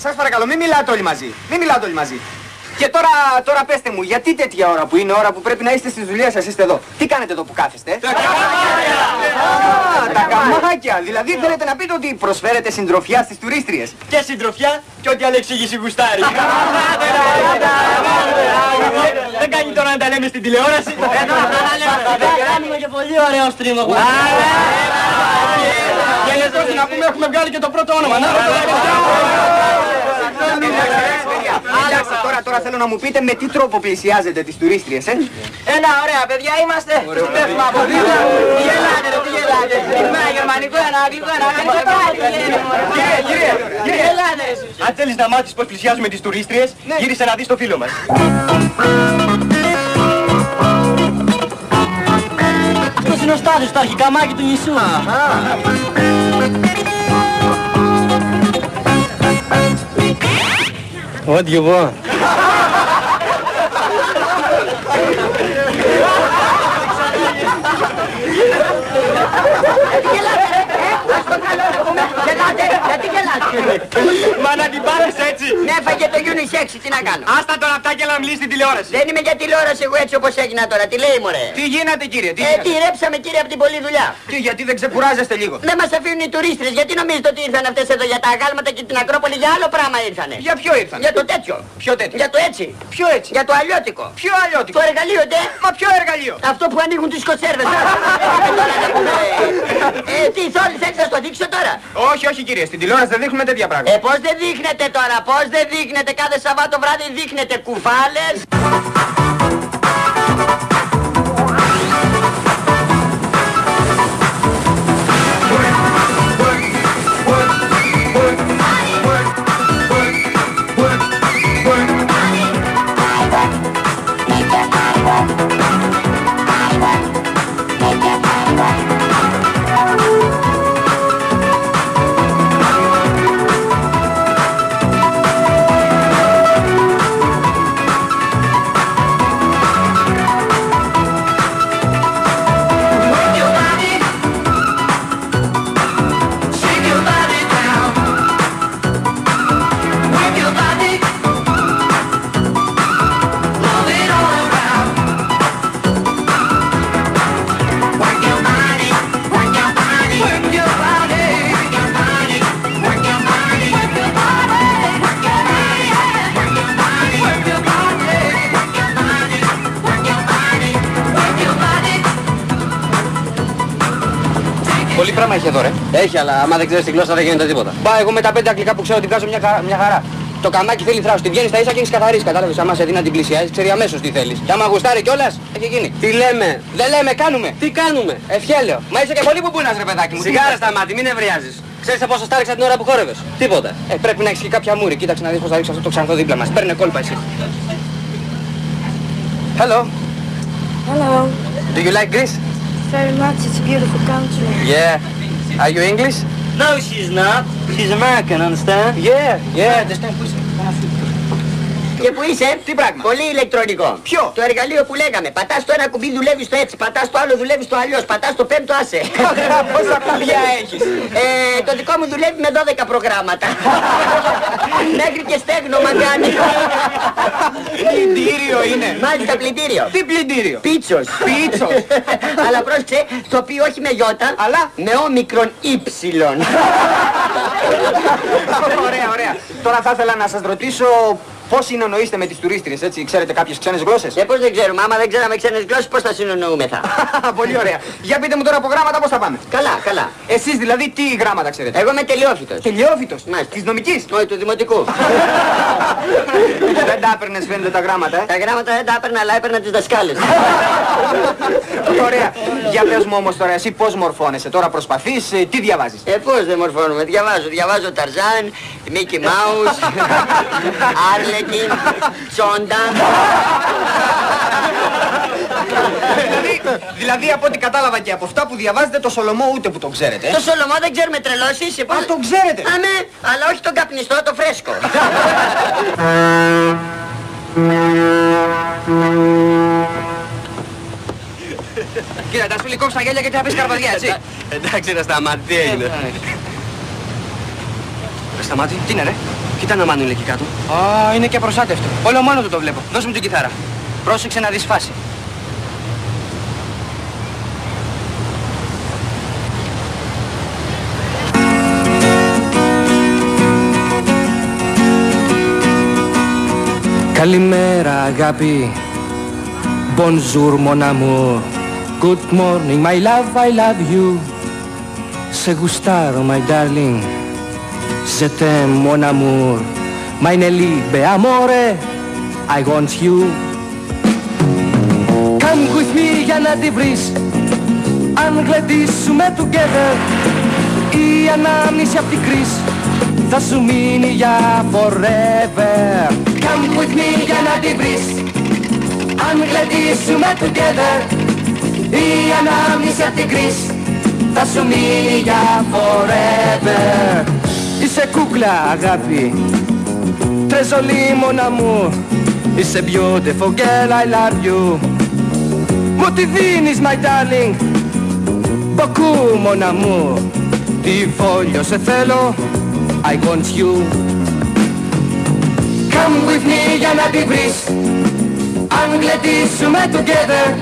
Σας παρακαλώ, μην μιλάτε όλοι μαζί. Μην μιλάτε όλοι μαζί. Και τώρα πέστε μου, γιατί τέτοια ώρα που είναι ώρα που πρέπει να είστε στις δουλειές σας είστε εδώ? Τι κάνετε εδώ που κάθεστε? Τα καμάκια! Τα καμάκια! Δηλαδή θέλετε να πείτε ότι προσφέρετε συντροφιά στις τουρίστριες? Και συντροφιά και ό,τι άλλη εξήγηση γουστάρει. Δεν κάνει τώρα να τα λέμε στην τηλεόραση. Κάνουμε και πολύ ωραίο στρίμο. Και έτσι να πούμε έχουμε βγάλει και το πρώτο όνομα. Εντάξει, τώρα θέλω να μου πείτε με τι τρόπο πλησιάζετε τις τουρίστριες, Ένα ωραία παιδιά είμαστε. Συντεύουμε από δίπλα. Τι γελάτε ρε, τι γελάτε. Ένα γερμανικό, ένα αγγλικό, ένα αγγλικό. Τι γελάτε εσείς. Αν θέλεις να μάθεις πως πλησιάζουμε τις τουρίστριες, γύρισε να δεις το φίλο μας. Αυτός είναι ο Στάδιος, το αρχικαμάκι του νησού. What do you want? Γιατί γελάτε. Μα να την πάρεις έτσι. Ναι, έφαγε το unisex, τι να κάνω. Άστα τώρα αυτά και να μιλήσεις στην τηλεόραση. Δεν είμαι για τηλεόραση εγώ έτσι όπως έγινα τώρα, τι λέει μωρέ. Τι γίνεται κύριε, Τι ρέψαμε κύριε από την πολλή δουλειά. Τι, γιατί δεν ξεκουράζεστε λίγο? Δεν μας αφήνουν οι τουρίστρες, γιατί νομίζετε ότι ήρθαν αυτές εδώ για τα αγάλματα και την Ακρόπολη για άλλο πράγμα ήρθανε. Για ποιο ήρθαν? Για το τέτοιο. Ποιο τέτοιο? Για το έτσι. Ποιο έτσι? Για το αλλιώτικο. Ποιο αλλιώτικο? Το εργαλείο ντε. Μα ποιο εργαλείο? Αυτό που ανοίγουν τις κονσέρβες. Τι θέλεις να το δείξω τώρα? Όχι κύριε, στην τηλεόραση δεν δείχνουμε τέτοια πράγματα. Πώς δεν δείχνετε τώρα, πώς δεν δείχνετε? Κάθε Σαββάτο βράδυ δείχνετε κουφάλες. Πολύ πράγμα έχει εδώ, ρε. Έχει, αλλά άμα δεν ξέρεις τη γλώσσα δεν γίνεται τίποτα. Μπα, εγώ με τα 5 αγγλικά που ξέρω την βγάζω μια χαρά. Το καμάκι θέλει θράσος, τη βγαίνει στα ίσα και έχεις καθαρίσει. Κατάλαβες, άμα σε δει να την πλησιάζεις, ξέρει αμέσως τι θέλεις. Και άμα γουστάρει κιόλας, έχει γίνει. Τι λέμε? Δεν λέμε, κάνουμε. Τι κάνουμε? Ευχέλαιο. Μα είσαι και πολύ μπουμπούνας, ρε παιδάκι μου. Σιγάρα στα μάτια, μην νευριάζεις. Ξέρεις πόσο στάριξα την ώρα που χόρευες? Τίποτα. Πρέπει να έχεις και κάποια μούρη. Κοίταξε να δεις πως θα ρίξεις αυτό το ξανθό δίπλα μας. Παίρνε κόλπα εσύ. Hello. Hello. Do you like Greece? Very much. It's a beautiful country. Yeah. Are you English? No, she's not. She's American, understand? Yeah, understand. Και που είσαι? Τι πράγμα? Πολύ ηλεκτρονικό. Ποιο? Το εργαλείο που λέγαμε. Πατάς το ένα κουμπί, δουλεύεις το έτσι. Πατάς το άλλο, δουλεύεις το αλλιώς. Πατάς το πέμπτο, άσε. Πόσα κουμπιά έχεις? Το δικό μου δουλεύει με 12 προγράμματα. Μέχρι και στέγνομα κάνει. Πλυντήριο είναι. Μάλιστα πλυντήριο. Τι πλυντήριο? Πίτσος. Πίτσος. Αλλά πρόσεξε, το οποίο όχι με γιώτα, αλλά με όμικρον ύψιλον. Ωραία. Τώρα θα ήθελα να σας ρωτήσω πώς συνεννοείστε με τις τουρίστριες, έτσι, ξέρετε κάποιες ξένες γλώσσες? Πώς δεν ξέρουμε, άμα δεν ξέραμε ξένες γλώσσες, πώς θα συνεννοούμεθα? Πολύ ωραία. Για πείτε μου τώρα από γράμματα πώς θα πάμε. Καλά. Εσείς δηλαδή τι γράμματα ξέρετε? Εγώ είμαι τελειόφυτος. Τελειόφυτος? Μάλιστα. Της νομικής? Όχι, του δημοτικού. Δεν τα έπαιρνες φαίνεται τα γράμματα, Τα γράμματα δεν τα έπαιρνα, αλλά έπαιρνα τις δασκάλες. Ωραία. Για πες μου όμως τώρα εσύ πώς μορφώνεσαι, τώρα προσπαθείς, τι διαβάζεις? Πώς δεν μορφώνουμε, διαβάζω Ταρζάν, Μίκι Μάους, Άρλεκιν, Τσόντα. Δηλαδή από ό,τι κατάλαβα και από αυτά που διαβάζετε το Σολομό ούτε που το ξέρετε. Το Σολομό δεν ξέρουμε, τρελός είσαι. Α, το ξέρετε. Αμέ, αλλά όχι τον καπνιστό, το φρέσκο. Κοίτα, τα σου λυκόψα τα γέλια γιατί θα πεις καρπαδιά, έτσι. Εντάξει, ρε Σταμάτη, τι έγινε? Σταμάτη, τι είναι ρε? Κοίτα να μάνου είναι εκεί κάτω. Α, είναι και προστάτευτο. Όλο μόνο του το βλέπω. Δώσε μου την κιθάρα. Πρόσεξε να δεις φάση. Καλημέρα αγάπη. Bonjour mon amour. Good morning my love, I love you. Σε γουστάρω my darling. Je t'aime mon amour. Meine Liebe amore, I want you. Come with me για να τη βρεις. Αν γλεντήσουμε together, η ανάμνηση απ' την κρίση θα σου μείνει για forever. Come with me για να τη βρεις. Αν γλεντήσουμε together, η ανάμνηση απ' την κρίση θα σου μείνει για forever. Είσαι κούκλα αγάπη, τρεζολί mon amour. Είσαι beautiful girl, I love you. Μου τη δίνεις my darling, beaucoup mon amour. Τι φόλιο σε θέλω, I want you. Come with me για να τη βρεις. Αν γλεντήσουμε together,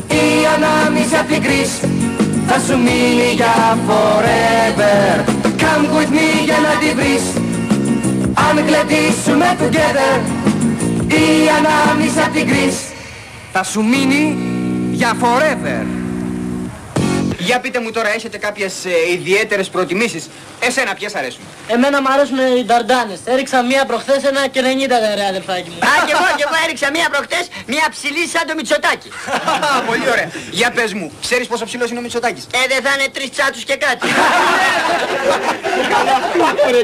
η ανάμνηση απ' την κρίση θα σου μείνει για forever. Come with me για να τη βρεις. Αν γλεντήσουμε together, η ανάμνηση απ' την κρίση θα σου μείνει για forever. Για πείτε μου τώρα, έχετε κάποιες ιδιαίτερες προτιμήσεις? Εσένα ποιες αρέσουν? Εμένα μου αρέσουν οι νταρντάνες. Έριξα μία προχθές 1,90 ρε αδερφάκι μου. Α, και εγώ έριξα μία προχτές, μία ψηλή σαν το Μητσοτάκη. Πολύ ωραία. Για πες μου, ξέρεις πόσο ψηλός είναι ο Μητσοτάκης? Δεν θα είναι 3 τσάτους και κάτι.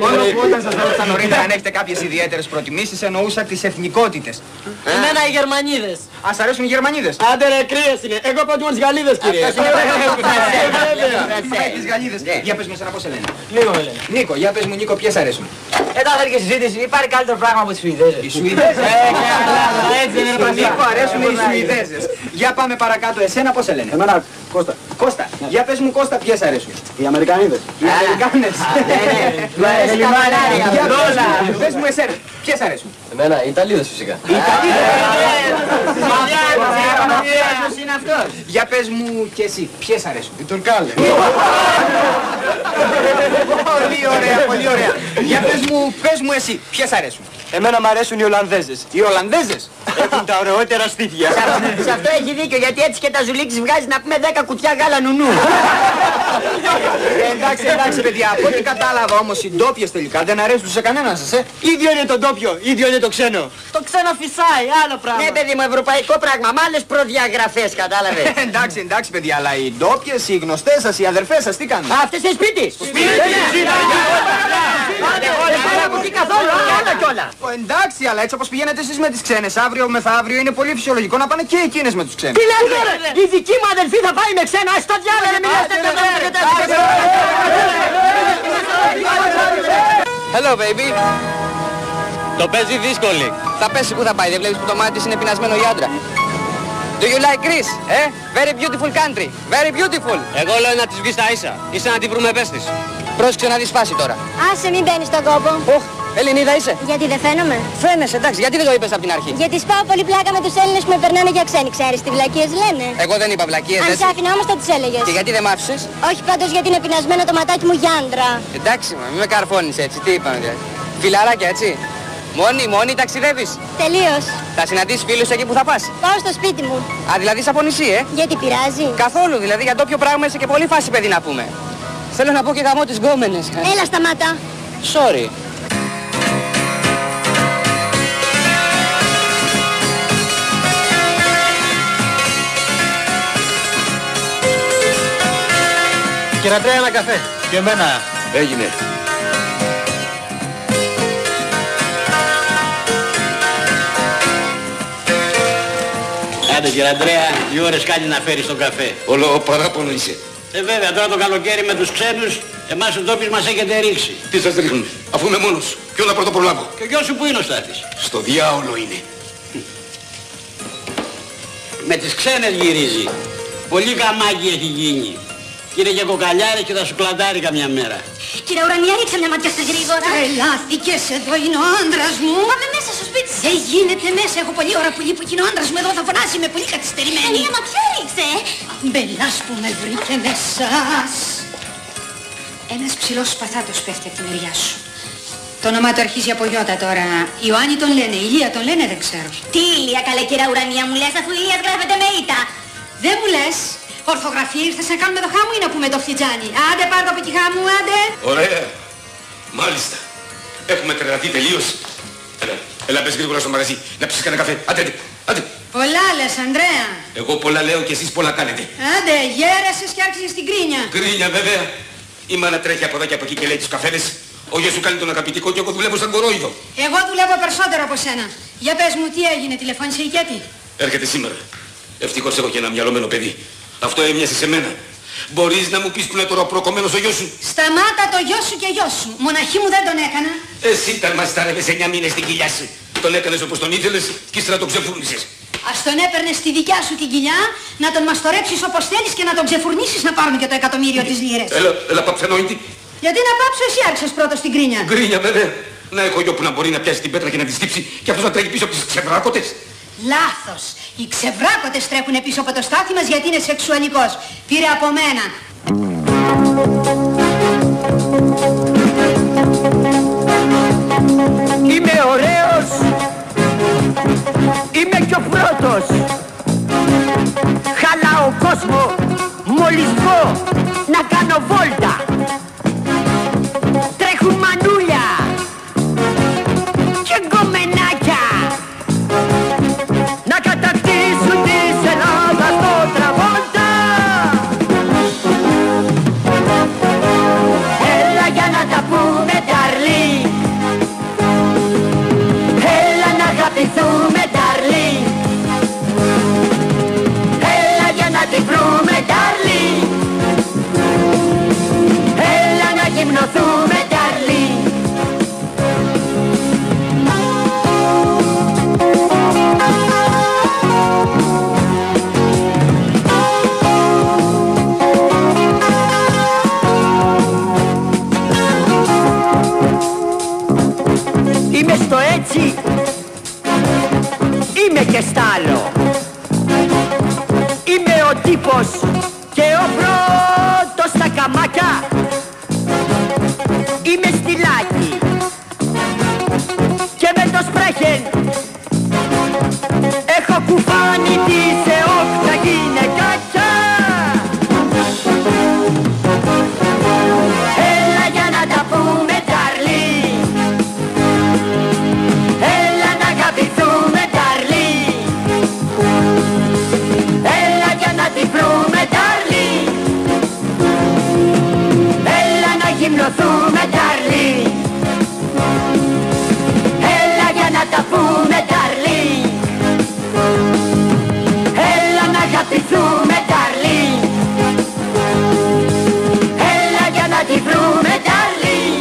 Μόνο που όταν σας ρώτησα νωρίτερα αν έχετε κάποιες ιδιαίτερες προτιμήσεις, εννοούσα τις εθνικότητες. Εμένα οι Γερμανίδες. Ας αρέσουν οι Γερμανίδες? Άντε ρε κρύες είναι. Εγώ προτιμώ τις Γαλλίδες κύριε. Τις Γαλλίδες. Για πες μου εσένα πώς σε λένε? Λίγο με λένε. Νίκο, για πες μου Νίκο, ποιες αρέσουν? Εδώ θα έρχεται συζήτηση, υπάρχει καλύτερο πράγμα από τις Σουηδέζες. Οι Σουηδέζες. Έτσι είναι Νίκο, αρέσουν οι Σουηδέζες. Για πάμε παρακάτω, εσένα πώς σε λένε? Εμένα, Κώστα. Κώστα, για πες μου Κώστα, ποιες αρέσουν? Οι Αμερικανίδες. Οι Αμερικάνες. Του αρέσει καβαλάρια. Για πες μου εσένα, ποιες αρέσουν? Εμένα, οι Ιταλίδες φυσικά. Ποιος είναι αυτός? Για πες μου και εσύ, ποιες αρέσουν? Οι Τουρκάλες. Πολύ ωραία, πολύ ωραία. Για πες μου εσύ, ποιες αρέσουν? Εμένα μου αρέσουν οι Ολλανδέζες. Οι Ολλανδέζες. Έχουν τα ωραιότερα στήθια. Σε αυτό έχει δίκιο, γιατί έτσι και τα ζουλίξεις βγάζει να πούμε 10 κουτιά γάλα νουνού. Εντάξει παιδιά, από ό,τι κατάλαβα όμως οι ντόπιες τελικά δεν αρέσουν σε κανέναν σας, Ίδιο είναι το ντόπιο, ίδιο είναι το ξένο. Το ξένα φυσάει, άλλο πράγμα. Ναι παιδί μου, ευρωπαϊκό πράγμα, με άλλες προδιαγραφές, κατάλαβες. Εντάξει παιδιά, αλλά οι ντόπιες, οι γνωστές σας, οι αδερφές σας τι κάνουν? Αυτές είναι σπίτι. Τι καθόλου, άλλα κι όλα. Εντάξει, αλλά έτσι όπως πηγαίνετε εσείς με τις ξένες, αύριο μεθαύριο είναι πολύ φυσιολογικό να πάνε και εκείνες με τους ξένους. Τι λες τώρα, η δική μου αδελφή θα πάει με ξένα, στο διάλογο, μην μιλάς τέτοια. Hello baby. Το παίζει δύσκολη. Θα πέσει που θα πάει, δεν βλέπεις που το μάτι της είναι πεινασμένο η άντρα. Do you like Greece, Very beautiful country, very beautiful. Εγώ λέω να της βγεις τα ίσα, είσαι να τη βρούμε πέστης. Πρόσεξε να δεις φάση τώρα. Άσε μην μπαίνεις στον κόπο. Ελληνίδα είσαι. Γιατί δεν φαίνομαι? Φαίνεσαι, εντάξει, γιατί δεν το είπες από την αρχή? Γιατί σπάω πολύ πλάκα με τους Έλληνες που με περνάνε για ξένοι. Ξέρεις τι βλακίες λένε? Εγώ δεν είπα βλακίες, Αν σ' άφηνα όμως θα τους έλεγες. Και γιατί δεν μ' άφησες? Όχι πάντως γιατί είναι πεινασμένο το ματάκι μου για άντρα. Εντάξει, μη με καρφώνεις έτσι, τι είπαμε δηλαδή. Φιλαράκια έτσι. Μόνη ταξιδεύεις. Τελείως. Θα συναντήσεις φίλους εκεί που θα πας. Πάω στο σπίτι μου. Α, δηλαδή είσαι από νησί, Γιατί πειράζει? Καθόλου, δηλαδή για ντόπιο πράγμα είσαι και πολύ φάση παιδί να πούμε. Θέλω να πω και γαμώ τις γκόμενες. Έλα σταμάτα. Sorry. Κυρατρέα ένα καφέ. Και εμένα. Έγινε. Άντε κύριε Αντρέα, οι ώρες κάνει να φέρεις τον καφέ. Όλο παράπονο είσαι. Βέβαια, τώρα το καλοκαίρι με τους ξένους, εμάς τους ντόπιους μας έχετε ρίξει. Τι σας ρίχνουν, αφού είμαι μόνος. Ποιο να πρώτο προλάβω? Και ο γιος σου που είναι ο Στάθης? Στο διάολο είναι. Με τις ξένες γυρίζει. Πολύ καμάκι έχει γίνει. Κύριε και κοκαλιάρη και θα σου κλαντάρει καμιά μέρα. Κύριε Ουρανία, ρίξε μια ματιά στα γρήγορα. Τρελάθηκες, εδώ είναι ο άντρας μου. Μα με μέσα στο σπίτι. Δεν γίνεται μέσα, έχω πολλή ώρα που λείπω και είναι ο άντρας μου εδώ, θα φωνάσει, είμαι πολύ καθυστερημένη. Μια ματιά ρίξε. Μπελάς που με βρήκε μέσα. Ένας ψηλός σπαθάτος πέφτει από τη μεριά σου. Το όνομά του αρχίζει από Ιώτα τώρα. Ιωάννη τον λένε, Ηλία τον λένε, δεν ξέρω. Τι Ηλία, καλέ κύριε Ουρανία μου λες, αφού Ηλίας γράφεται με ήττα. Δεν μου λες. Ορθογραφία ήρθες να κάνουμε το χάμου ή να πούμε το φτιτζάνι. Άντε πάρ' το από εκεί χάμου, άντε. Ωραία. Μάλιστα. Έχουμε τρελαθεί τελείως. Έλα πες γρήγορα στο μαγαζί να ψήσεις κανένα καφέ. Άντε. Πολλά λες, Ανδρέα. Εγώ πολλά λέω και εσείς πολλά κάνετε. Άντε, γέρασες και άρχισες την κρίνια. Κρίνια βέβαια. Η μάνα τρέχει από εδώ και από εκεί και λέει τους καφέδες. Ο γιος σου κάνει τον αγαπητικό και εγώ δουλεύω σαν κορόιδο. Εγώ δουλεύω περισσότερο από σένα. Για πες μου τι έγινε, τηλεφώνησε η Κέτη. Έρχεται σήμερα. Ευτυχώς έχω και ένα μυαλωμένο παιδί. Αυτό έμοιασε σε μένα. Μπορείς να μου πεις που είναι τώρα προκομμένος ο γιος σου? Σταμάτα το γιο σου και γιο σου. Μοναχή μου δεν τον έκανα. Εσύ ήταν μας τάρευες 9 μήνες στην κοιλιά σου. Τον έκανες όπως τον ήθελες και ύστερα τον ξεφούρνησες. Ας τον έπαιρνες στη δικιά σου την κοιλιά, να τον μαστορέψεις όπως θέλεις και να τον ξεφουρνίσεις να πάρουμε και το εκατομμύριο της λίρες. Έλα παψανόητη. Γιατί να πάψω, εσύ άρχισες πρώτος την κρίνια. Γκρίνια βέβαια. Να έχω γιο που να μπορεί να πιάσει την πέτρα και να τη στύψει και αυτός να τρέχει πίσω από τις ξεβράκωτες. Λάθος. Οι ξεβράκωτες τρέχουν πίσω από το στάθι μας γιατί είναι σεξουαλικός. Πήρε από μένα. Είμαι ωραίος. Είμαι κι ο πρώτος. Χαλάω κόσμο. Μόλις βγω να κάνω βόλτα. Τρέχουν μανούλια και γκομενάκια να κατακτήσουν της Ελλάδας το Τραβόλτα. Έλα για να τα πούμε darling. Έλα να αγαπηθούμε darling. Έλα για να τη βρούμε darling. Έλα να γυμνοθούμε darling. Είμαι στο έτσι, είμαι και στ' άλλο. Είμαι ο τύπος και ο πρώτος στα καμάκια. Είμαι στυλάκι και με το σπρέχεν έχω κουφάνει τη σε όκτα γυναικάκια. Έλα για να τα πούμε darling. Έλα να αγαπηθούμε darling. Έλα για να τη βρούμε darling. Έλα να γυμνοθούμε darling. Έλα για να τα πούμε darling. Έλα να αγαπηθούμε darling. Έλα για να τη βρούμε darling.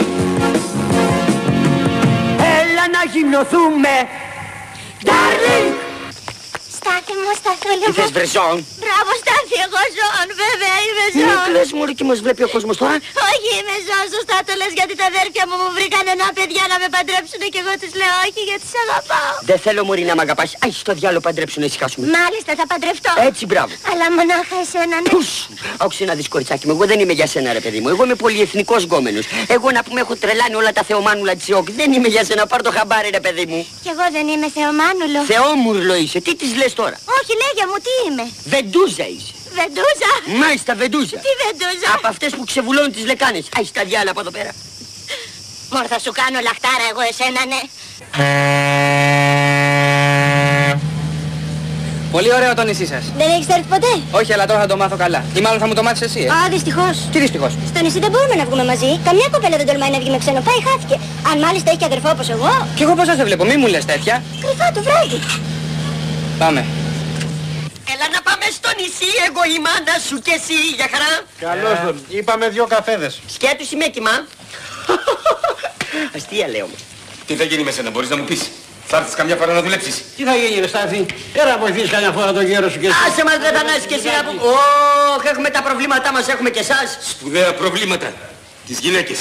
Έλα να γυμνοθούμε darling. Στάθη μου, Σταθούλη μου. Τι θες βρεζόν? Μπράβο Στάθη, εγώ ζώων, βέβαια είμαι Μην ζώων. κλαις μωρή και μας βλέπει ο κόσμος τώρα. Όχι, είμαι ζώων, σωστά το λες, γιατί τα αδέρφια μου βρήκαν ένα παιδιά να με παντρέψουνε και εγώ τους λέω όχι γιατί σ' αγαπάω. Δεν θέλω μωρή να μ' αγαπάς. Άι στο διάλο παντρέψου να ησυχάσουμε. Μάλιστα, θα παντρευτώ. Έτσι, μπράβο. Αλλά μονάχα εσένα, ναι. Πούς! Άκουσε να δεις κοριτσάκι μου, εγώ δεν είμαι για σένα ρε παιδί μου. Εγώ είμαι πολυεθνικός γκόμενος. Εγώ να πούμε έχω τρελάνει όλα τα θεομάνουλα της ΕΟΚ. Δεν είμαι για σένα, πάρ' το χαμπάρι ρε παιδί μου. Κι εγώ δεν είμαι θεομάνουλο. Θεόμουρλο είσαι, τι της λες τώρα? Όχι, λέγε μου, τι είμαι. Βεντούζα είσαι. Βεντούζα. Μάλιστα, βεντούζα. Τι βεντούζα? Από αυτές που ξεβουλώνουν τις λεκάνες. Άι στα διάλα από εδώ πέρα. Μωρ, θα σου κάνω λαχτάρα εγώ εσένα, ναι. Πολύ ωραίο το νησί σας. Δεν έχεις έρθει ποτέ? Όχι, αλλά τώρα θα το μάθω καλά. Ή μάλλον θα μου το μάθεις εσύ, Α, δυστυχώς. Τι δυστυχώς? Στο νησί δεν μπορούμε να βγούμε μαζί. Καμιά κοπέλα δεν τολμάει να βγει με ξένο. Πάει, χάθηκε. Αν μάλιστα έχει και αδερφό όπως εγώ. Κι εγώ πώς θα σε βλέπω, μη μου λες τέτοια. Κρυφά το βράδυ. Πάμε. Έλα να πάμε στο νησί, εγώ η μάνα σου και εσύ, για χαρά. Καλώς τον. Είπαμε 2 καφέδες. Σκέτου σημαίκημα. Αστεία λέω όμως. Τι θα γίνει με σένα, μπορείς να μου πεις? Θα έρθεις καμιά φορά να δουλέψεις. Τι θα γίνει ρε Στάθη, έλα να βοηθήσεις καμιά φορά τον γέρο σου και εσύ. Άσε μας ρε Θανάση και εσύ να πούμε. Ωχ, έχουμε τα προβλήματά μας, έχουμε και εσάς. Σπουδαία προβλήματα. Τις γυναίκες.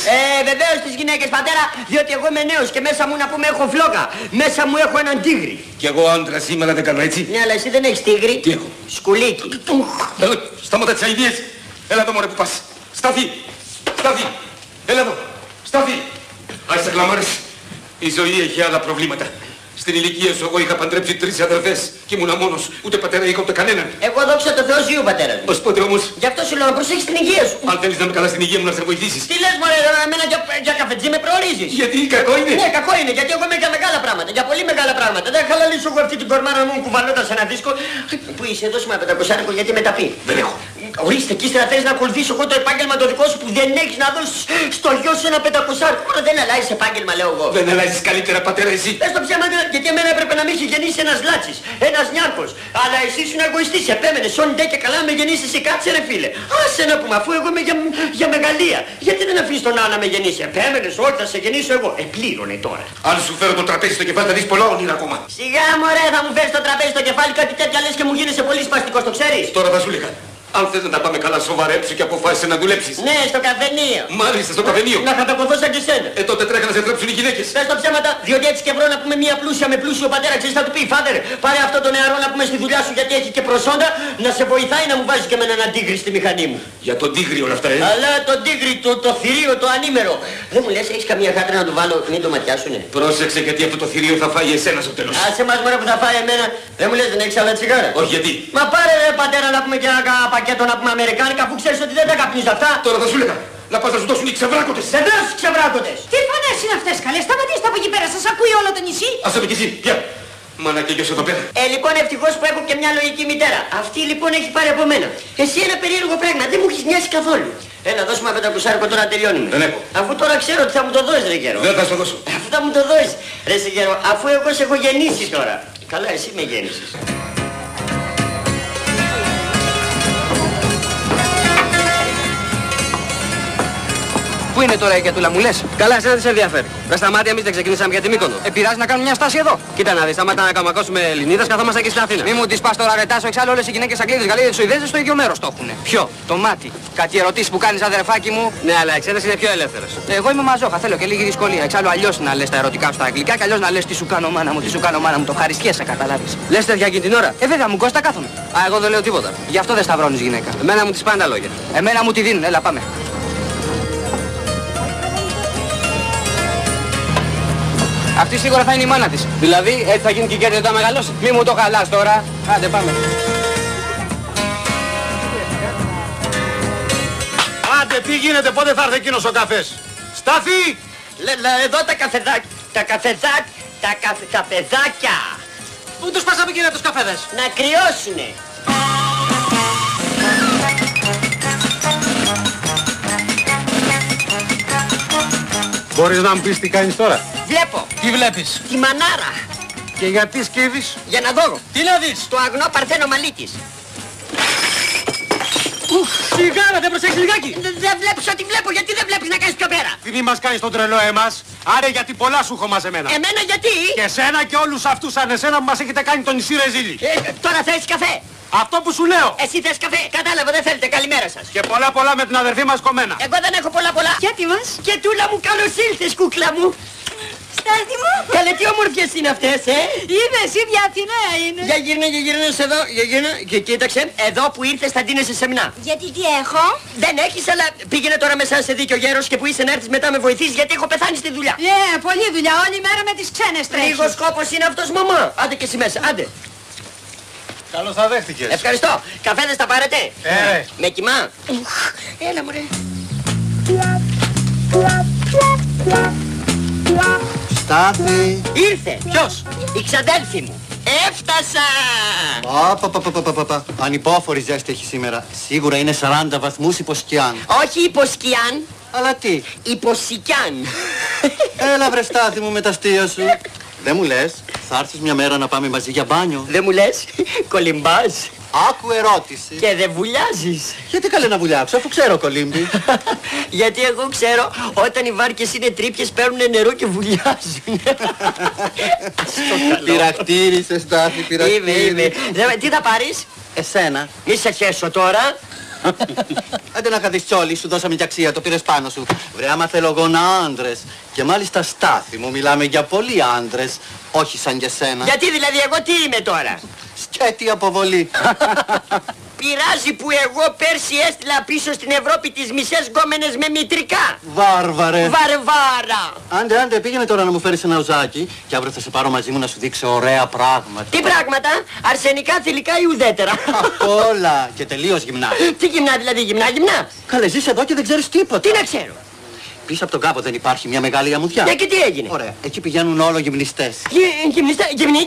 Βεβαίως τις γυναίκες πατέρα, διότι εγώ είμαι νέος και μέσα μου να πούμε έχω φλόγα. Μέσα μου έχω έναν τίγρη. Κι εγώ άντρας είμαι, αλλά δεν κάνω έτσι. Ναι, αλλά εσύ δεν έχεις τίγρη. Τι έχω? Σκουλίκι. Σταμάτα τις αηδίες. Έλα εδώ μωρέ που πας. Στάθη. Στάθη. Έλα εδώ. Στάθη. Άσε γλαμάρες. Η ζωή έχει άλλα προβλήματα. Στην ηλικία σου εγώ είχα παντρέψει 3 αδερφές και ήμουνα μόνος. Ούτε πατέρα είχα ούτε κανέναν. Εγώ δόξα τω Θεώ ζию πατέρα. Ως πότε όμως? Γι' αυτό σου λέω να προσέχεις την υγεία σου. Αν θέλεις να είμαι καλά στην υγεία μου να σε βοηθήσεις. Τι λες μωρέ, εμένα για καφετζή με προορίζεις. Γιατί κακό είναι? Ναι, κακό είναι, γιατί εγώ είμαι για μεγάλα πράγματα, για πολύ μεγάλα πράγματα. Δεν χαλαλίσω εγώ αυτή την κορμάρα μου κουβαλώντας ένα δίσκο. Που είσαι, δώσε μου ένα 500 γιατί με τα πει. Δεν έχω. Ορίστε, και ύστερα θες να ακολουθήσω εγώ το επάγγελμα το δικό σου που δεν έχεις να δώσεις στο γιο σου ένα 500. Δεν αλλάζεις επάγγελμα, λέω εγώ. Δεν αλλάζεις καλύτερα, πατέρα, εσύ. Πες το ψέμα, γιατί εμένα έπρεπε να με είχε γεννήσει ένας λάτσης, ένας νιάρχος. Αλλά εσύ ήσουν εγωιστής, επέμενες, όντε και καλά με γεννήσεις εσύ, κάτσε ρε φίλε. Άσε να πούμε, αφού εγώ είμαι για μεγαλεία. Γιατί δεν αφήνεις τον άλλο να με γεννήσει, επέμενες, όχι θα σε γεννήσω εγώ. Επλήρωνε τώρα. Αν σου φέρω το τραπέζι στο κεφάλι θα δεις πολλά όνειρα ακόμα. Σιγά μωρέ, θα μου φέρεις το τραπέζι στο κεφάλι, κάτι τέτοια λες και μου γίνεσαι πολύ σπαστικός, το ξέρεις. Τώρα θα σου λέγα. Αν θες να τα πάμε καλά, σοβαρέψου και αποφάσισε να δουλέψεις. Ναι, στο καφενείο. Μάλιστα, στο καφενείο. Να κατακωθώ σαν και σένα. Τότε τρέχα να σε τρέψουν οι γυναίκες. Πες τα ψέματα, διότι έτσι και βρω να πούμε μια πλούσια με πλούσιο πατέρα. Ξέρεις θα του πει, φάδερ, πάρε αυτό το νεαρό να πούμε στη δουλειά σου γιατί έχει και προσόντα, να σε βοηθάει να μου βάζει και με έναν τίγρη στη μηχανή μου. Για τον τίγρη όλα αυτά, Αλλά τον τίγρη, το θηρίο, το ανήμερο. Δεν μου λες, έχεις καμία χάτρα να του βάλω, μην το ματιάσουνε. Πρόσεξε γιατί αυτό το θηρίο θα φάει εσένα στο τέλος. Άσε μας μωρέ που θα φάει εμένα. Δεν μου λες, δεν έχεις άλλα τσιγάρα. Όχι γιατί. Μα πάρε ρε πατέρα να πούμε και ένα πακέτο να πούμε αμερικάνικα αφού ξέρεις ότι δεν τα καπνίζεις αυτά. Τώρα θα σου λέγα. Να πας να σου δώσουν οι ξεβράκωτες. Βεβαίως ξεβράκωτες. Τι φωνές είναι αυτές καλέ, σταματήστε από εκεί πέρα, σας ακούει όλο το νησί. Άσε με κι εσύ, πια. Μάνα και γιος εδώ πέρα. Λοιπόν ευτυχώς που έχω και μια λογική μητέρα. Αυτή λοιπόν έχει πάρει από μένα. Εσύ ένα περίεργο πράγμα, δεν μου έχεις νοιάσει καθόλου. Έλα δώσουμε ένα 500 τώρα τελειώνουμε. Δεν έχω. Αφού τώρα ξέρω ότι θα μου το δώσεις ρε γέρο. Δεν θα σου δώσω. Αφού θα μου το δώσεις. Ρε σε γέρο, αφού εγώ σε έχω γεννήσει τώρα. Καλά εσύ με γέννησες. Πού είναι τώρα η Κιατούλα, μου λες? Καλά, εσένα δεν σε ενδιαφέρει. Με στα μάτια εμείς δεν ξεκινήσαμε για τη Μύκονο. Πειράζει να κάνουμε μια στάση εδώ. Κοίτα να δεις, άμα να καμακώσουμε Ελληνίδες, καθόμαστε και στην Αθήνα. Μη μου τις πας τώρα ρετάσω, εξάλλου όλες οι γυναίκες Αγγλίδες, Γαλλίδες, Σουηδέζες στο ίδιο μέρος το έχουνε. Ποιο? Το μάτι. Κάτι ερωτήσεις που κάνεις αδερφάκι μου. Ναι, αλλά εξένας είναι πιο ελεύθερος. Εγώ είμαι μαζόχα, θέλω και λίγη δυσκολία. Εξάλλου αλλιώς να λες τα ερωτικά σου στα αγγλικά και αλλιώς να λες τι σου κάνω μάνα μου, τι σου κάνω μάνα μου. Το χαριστιέσαι, καταλάβεις. Λες τέτοια εκείνη την ώρα. Βέβαια μου Κώστα κάθομαι. Α, εγώ δεν λέω τίποτα. Γι' αυτό δεν σταυρώνεις γυναίκα. Εμένα μου τις πάνε τα λόγια. Εμένα μου τη δίνουν, έλα πάμε. Αυτή σίγουρα θα είναι η μάνα της. Δηλαδή, έτσι θα γίνει και η Κέρδη όταν μεγαλώσει. Μη μου το χαλάς τώρα. Άντε πάμε. Άντε, τι γίνεται, πότε θα έρθει εκείνος ο καφές? Στάθη! Εδώ τα καφεδάκια. Τα παιδάκια. Πού τους πας από εκεί τους καφέδες? Να κρυώσουνε. Μπορείς να μου πεις τι κάνεις τώρα? Βλέπω. Τι βλέπεις? Τη μανάρα. Και γιατί σκύβεις? Για να δω. Τι να δεις? Το αγνό παρθένο μαλλί της. Σιγάρα, δεν προσέχεις λιγάκι. Δεν βλέπεις ό,τι βλέπω. Γιατί δεν βλέπεις να κάνεις πιο πέρα? Τι μη μας κάνεις τον τρελό εμάς? Άρα γιατί πολλά σου έχω μαζεμένα. Εμένα γιατί? Και εσένα και όλους αυτούς σαν εσένα που μας έχετε κάνει το νησί ρεζίλι. Τώρα θέλεις καφέ? Αυτό που σου λέω. Εσύ θες καφέ? Κατάλαβα, δεν θέλετε. Καλημέρα σας. Και πολλά με την αδερφή μας κομμένα. Εγώ δεν έχω πολλά. Γιατί μας? Και τούλα μου καλώς ήλθες κούκλα μου. Στάθη μου. Καλέ τι όμορφιες είναι αυτές, Είδες, ίδια Αθηναία είναι. Για γύρνα εδώ, για γύρνα. Και κοίταξε, εδώ που ήρθες θα ντύνεσαι σεμνά. Γιατί τι έχω? Δεν έχεις, αλλά πήγαινε τώρα μέσα σε δίκιο γέρος και που είσαι να έρθεις μετά με βοηθήσεις γιατί έχω πεθάνει στη δουλειά. Πολλή δουλειά, όλη μέρα με τις ξένες τρέχεις. Λίγος κόπος είναι αυτός μαμά. Άντε και εσύ μέσα, άντε. Καλώς θα δέχτηκες. Ευχαριστώ. Καφέδες τα πάρετε? Με κοιμά. Έλα μωρέ. Στάθη. Ήρθε. Ποιος? Η ξαδέλφη μου. Έφτασα. Ανυπόφορη ζέστη έχει σήμερα. Σίγουρα είναι 40 βαθμούς υποσκιάν. Όχι υποσκιάν. Αλλά τι? Υποσικιάν. Έλα βρε Στάθη μου με τα αστεία σου. Δεν μου λες, Θα έρθεις μια μέρα να πάμε μαζί για μπάνιο? Δεν μου λες, κολυμπάς. Άκου ερώτηση. Και δεν βουλιάζεις. Γιατί καλέ να βουλιάξω, αφού ξέρω κολύμπι. Γιατί εγώ ξέρω, όταν οι βάρκες είναι τρύπιες παίρνουν νερό και βουλιάζουν. Πειρακτήρισε, Στάθη, πειρακτήρισε. Είμαι. Τι θα πάρεις? Εσένα. Μη σε χέσω τώρα. Άντε να καθίσεις όλοι, σου δώσαμε και αξία, το πήρες πάνω σου. Βρε, άμα θέλω γόνα άντρες. Και μάλιστα, Στάθη μου, μιλάμε για πολλοί άντρες, όχι σαν και σένα. Γιατί δηλαδή εγώ τι είμαι τώρα? Σκέτη αποβολή. Πειράζει που εγώ πέρσι έστειλα πίσω στην Ευρώπη τις μισές γκόμενες με μητρικά. Βάρβαρε. Βαρβάρα. Άντε, πήγαινε τώρα να μου φέρεις ένα ουζάκι και αύριο θα σε πάρω μαζί μου να σου δείξω ωραία πράγματα. Τι πράγματα? Αρσενικά, θηλυκά ή ουδέτερα? Απ' όλα. Και τελείως γυμνά. Τι γυμνά δηλαδή, γυμνά? Καλέ, ζεις εδώ και δεν ξέρεις τίποτα. Τι να ξέρω? Πίσω από τον κάπο δεν υπάρχει μια μεγάλη αμμουδιά? Και τι έγινε? Ωραία, εκεί πηγαίνουν όλο γυμνιστές.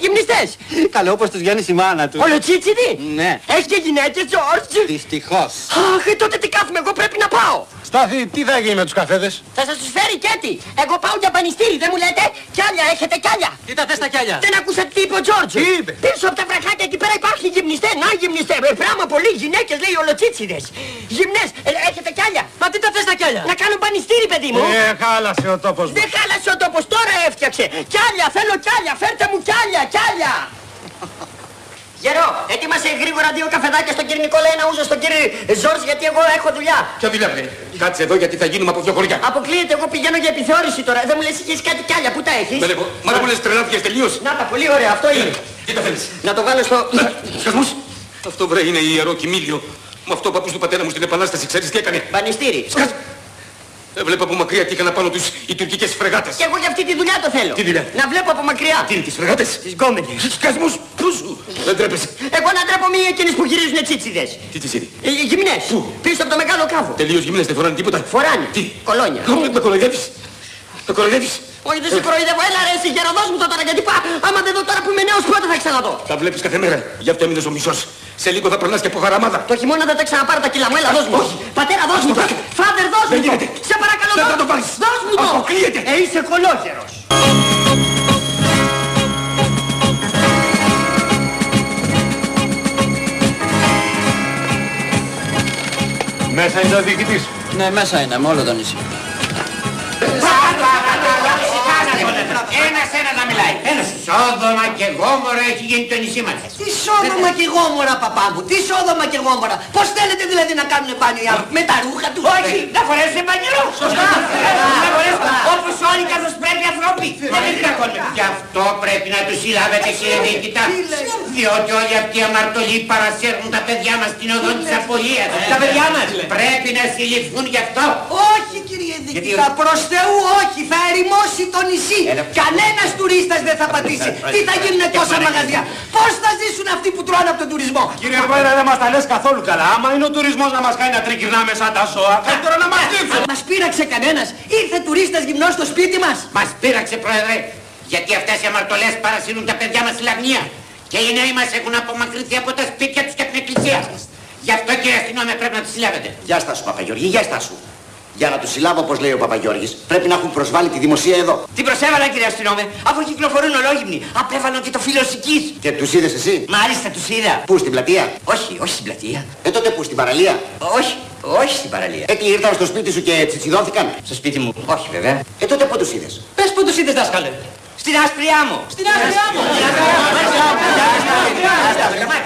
Γυμνιστές? Καλέ, όπως τους βγαίνει η μάνα του. Ολοτσίτσιδη? Ναι. Έχει και γυναίκες, Τζορτζ? Δυστυχώς. Αχ, τότε τι κάθομαι, εγώ πρέπει να πάω. Στάθη, τι θα γίνει με τους καφέδες? Θα σας τους φέρει και τι? Εγώ πάω για πανιστήρι, δεν μου λέτε? Κιάλια, έχετε κιάλια? Τι τα θες τα κιάλια? Δεν ακούσατε τι είπε ο Τζόρτζ? Τι είπε? Πίσω από τα βραχάκια εκεί πέρα υπάρχει γυμνιστέ. Να γυμνιστέ. Πράγμα πολύ γυναίκες λέει ολοτσίτσιδες. Γυμνές, έχετε κιάλια? Μα τι τα θες τα κιάλια? Να κάνω πανιστήρι, παιδί μου. Χάλασε ο τόπος μου. Δεν χάλασε ο τόπος, τώρα έφτιαξε. Κιάλια, θέλω κιάλια, φέρτε μου κιάλια, κιάλια. Γερό, ετοίμασε γρήγορα 2 καφεδάκια στον κύριο Νικόλα, ένα ούζο στον κύριο Ζόρζ, γιατί εγώ έχω δουλειά. Ποια δουλειά, βρε? Κάτσε εδώ γιατί θα γίνουμε από 2 χωριά. Αποκλείεται, εγώ πηγαίνω για επιθεώρηση τώρα. Δεν μου λες είχες κάτι κιάλια, πού τα έχεις? Δεν έχω. Μα δεν μου λες τρελάθηκες τελείως. Να τα, πολύ ωραία, αυτό είναι. Τι τα θέλεις? Να το βάλω στο... Σκασμούς. Αυτό βρε είναι ιερό κοιμήλιο. Με αυτό ο παππούς του πατέρα μου στην Επανάσταση ξέρεις τι έκανε? Πανιστήρι. Έβλεπα από μακριά τι έκανα πάνω τους οι τουρκικές φρεγάτες. Και εγώ για αυτή τη δουλειά το θέλω. Τι δουλειά? Να βλέπω από μακριά. Τι είναι, τις φρεγάτες? Τις γκόμενες. Σκασμούς. Πού σου? Δεν τρέπεσαι. Εγώ να ντρέπομαι ή εκείνες που γυρίζουν τσίτσιδες? Τι τσίτσιδι? Γυμνές. Πού? Πίσω από το μεγάλο κάβο. Τελείως γυμνές, δεν φοράνε τίποτα. Φοράνε. Τι? Κολόνια. Με κοροϊδεύεις. Με κοροϊδεύεις. Όχι, δεν σε κοροϊδεύω. Έλα ρε εσύ, γερό, δώσ' μου το τώρα γιατί άμα δεν δω τώρα που είμαι νέος πότε θα ξαναδώ? Τα βλέπεις κάθε μέρα. Γι' αυτό έμεινες ο μισός. Σε λίγο θα περνάς και από χαραμάδα. Το χειμώνα δεν τα ξαναπάρω τα κιλά μου. Έλα, δώσ' μου. Όχι. Πατέρα, δώσ' μου το. Φάδερ, δώσ' μου το. Σε παρακαλώ, δεν θα το πάρεις. Δώσ' μου το. Αποκλείεται. Είσαι κολόγερος. Μέσα είναι ο διοικητής. Ναι, μέσα είναι, με όλο το νησί. Ένας να μιλάει. Ένας. Σόδομα και Γόμορα έχει γίνει το νησί μας. Τι Σόδομα και Γόμορα, παπά μου, τι Σόδομα και Γόμορα. Πώς θέλετε δηλαδή να κάνουν μπάνιο οι άνθρωποι? Με τα ρούχα τους? Όχι, να φορέσουν μπανιρό. Σωστά. Να φορέσουν όπως όλοι καθώς πρέπει ανθρώποι. Γι' αυτό πρέπει να τους συλλάβετε, κύριε διοικητά. Διότι όλοι αυτοί οι αμαρτωλοί παρασέρνουν τα παιδιά μας στην οδό της απολίας. Τα παιδιά μας πρέπει να συλληφθούν γι' αυτό. Όχι, κύριε διοικητά, προς Θεού όχι, θα ερημώσει το νησί. Κανένας τουρίστας δεν θα πατήσει. Τι θα γίνουν τόσα μαγαζιά? Πώς θα ζήσουν αυτοί που τρώνε από τον τουρισμό? Κύριε Πρόεδρε, δεν μας τα λες καθόλου καλά. Άμα είναι ο τουρισμός να μας κάνει να τρικυρνάμε σαν τα ζώα, θα τώρα να μας δείξουν. Μας πείραξε κανένας? Ήρθε τουρίστας γυμνός στο σπίτι μας? Μας πείραξε, Πρόεδρε, γιατί αυτές οι αμαρτωλές παρασύρουν τα παιδιά μας στη λαγνία. Και οι νέοι μας έχουν απομακρυνθεί από τα σπίτια τους και από την εκκλησία. Γι' αυτό, κύριε αστυνόμια, πρέπει να τους συλλάβετε. Γεια στάσου, Παπαγιώργη, γεια στάσου. Για να τους συλλάβω, όπως λέει ο Παπαγιώργης, πρέπει να έχουν προσβάλει τη δημοσία εδώ. Τι προσέβαλα, κύριε αστυνόμε, αφού κυκλοφορούν ολόγυμνοι. Απέβαλαν και το φιλοσικής. Και τους είδες εσύ? Μάλιστα, τους είδα. Πού, στην πλατεία? Όχι στην πλατεία. Τότε πού, στην παραλία? Όχι στην παραλία. Εκεί ήρθαν στο σπίτι σου και τσιτσιδώθηκαν? Στο σπίτι μου, όχι βέβαια. Τότε πού τους είδες? Πες πού τους είδες, δάσκαλε. Στην άσπριά μου. Στην άσπριά μου.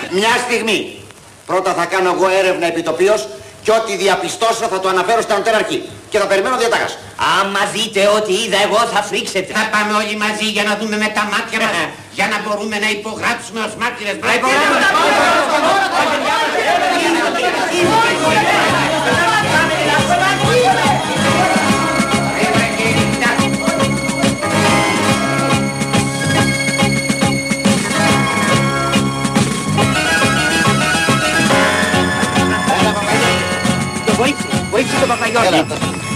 Μια στιγμή. Πρώτα θα κάνω εγώ έρευνα επιτοπίως και ό,τι διαπιστώσω θα το αναφέρω στην αντεραρχή. Και θα περιμένω διατάγας. Άμα δείτε ό,τι είδα εγώ θα φρίξετε. Θα πάμε όλοι μαζί για να δούμε με τα μάτια μας. Για να μπορούμε να υπογράψουμε ως μάρτυρες. Βοήθησε τον Παπαγιώργη.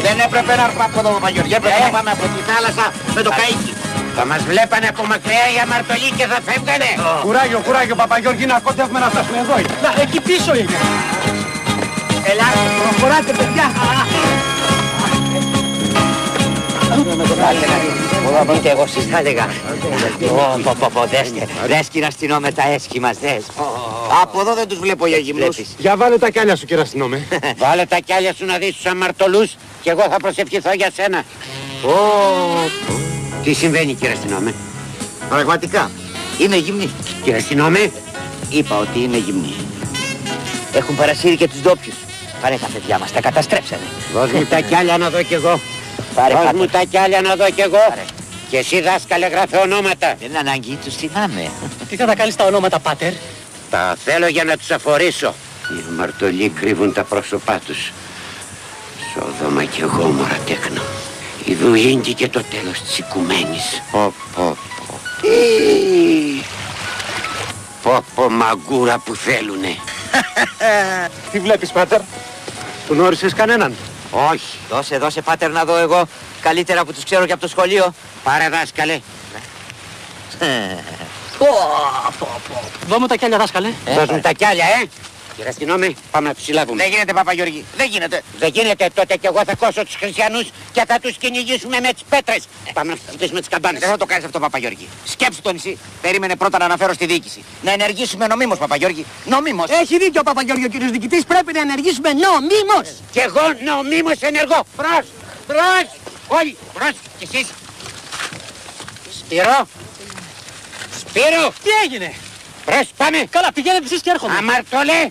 Δεν έπρεπε να έρθουμε από τον Παπαγιώργη. Έπρεπε να πάμε από τη θάλασσα με το καΐκι. Θα μας βλέπανε από μακριά οι αμαρτωλοί και θα φεύγανε. Κουράγιο, Παπαγιώργη, να κοντεύουμε να φτάσουμε εδώ. Να, εκεί πίσω είναι. Ελάτε, προχωράτε, παιδιά. Και εγώ σας θα έλεγα. Δες κύριε αστυνόμε τα έσχη μας, δες. Από εδώ δεν τους βλέπω για γυμνούς. Για βάλε τα κιάλια σου κύριε αστυνόμε. Βάλε τα κιάλια σου να δεις τους αμαρτωλούς και εγώ θα προσευχηθώ για σένα. Τι συμβαίνει κύριε αστυνόμε? Πραγματικά είναι γυμνή. Κύριε αστυνόμε, είπα ότι είναι γυμνή. Έχουν παρασύρει και τους ντόπιους. Πάρε τα παιδιά μας, τα καταστρέψανε. Δώσ' μου τα κιάλια να δω κι εγώ. Δώσ' μου τα κιάλια να δω κι εγώ. Και εσύ δάσκαλε γράφε ονόματα. Δεν είναι ανάγκη, τους θυμάμαι. Τι θα τα κάνεις τα ονόματα, πάτερ? Τα θέλω για να τους αφορήσω. Οι αμαρτωλοί κρύβουν τα πρόσωπά τους. Σόδομα κι εγώ μωρά τέκνο. Ιδού ήγγει και το τέλος της οικουμένης. Πω μαγκούρα που θέλουνε. Τι βλέπεις πάτερ? Του γνώρισες κανέναν? Όχι. Δώσε πάτερ να δω εγώ. Καλύτερα που τους ξέρω και από το σχολείο. Πάρε δάσκαλε. Δώ μου τα κιάλια, δάσκαλε. Δώσ' μου τα κιάλια, Κύριε αστυνόμε, πάμε να τους συλλάβουμε. Δεν γίνεται, Παπαγιώργη. Δεν γίνεται. Δεν γίνεται, τότε κι εγώ θα κόσω τους χριστιανούς και θα τους κυνηγήσουμε με τις πέτρες. Πάμε να σταματήσουμε τις καμπάνες. Δεν θα το κάνεις αυτό, Παπαγιώργη. Σκέψου το νησί. Περίμενε πρώτα να αναφέρω στη διοίκηση. Να ενεργήσουμε νομίμως, Παπαγιώργη. Νομίμως. Έχει δίκιο ο Παπαγιώργη ο κύριος διοικητής. Πρέπει να ενεργήσουμε νομίμως. Κι εγώ νομίμως ενεργώ. Μπρος. Όλοι. Μπρος. Κι εσείς. Σπύρο. Τι έγινε? Μπρος, πάμε. Καλά, πηγαίνετε εσείς και έρχομαι. Αμαρτωλέ.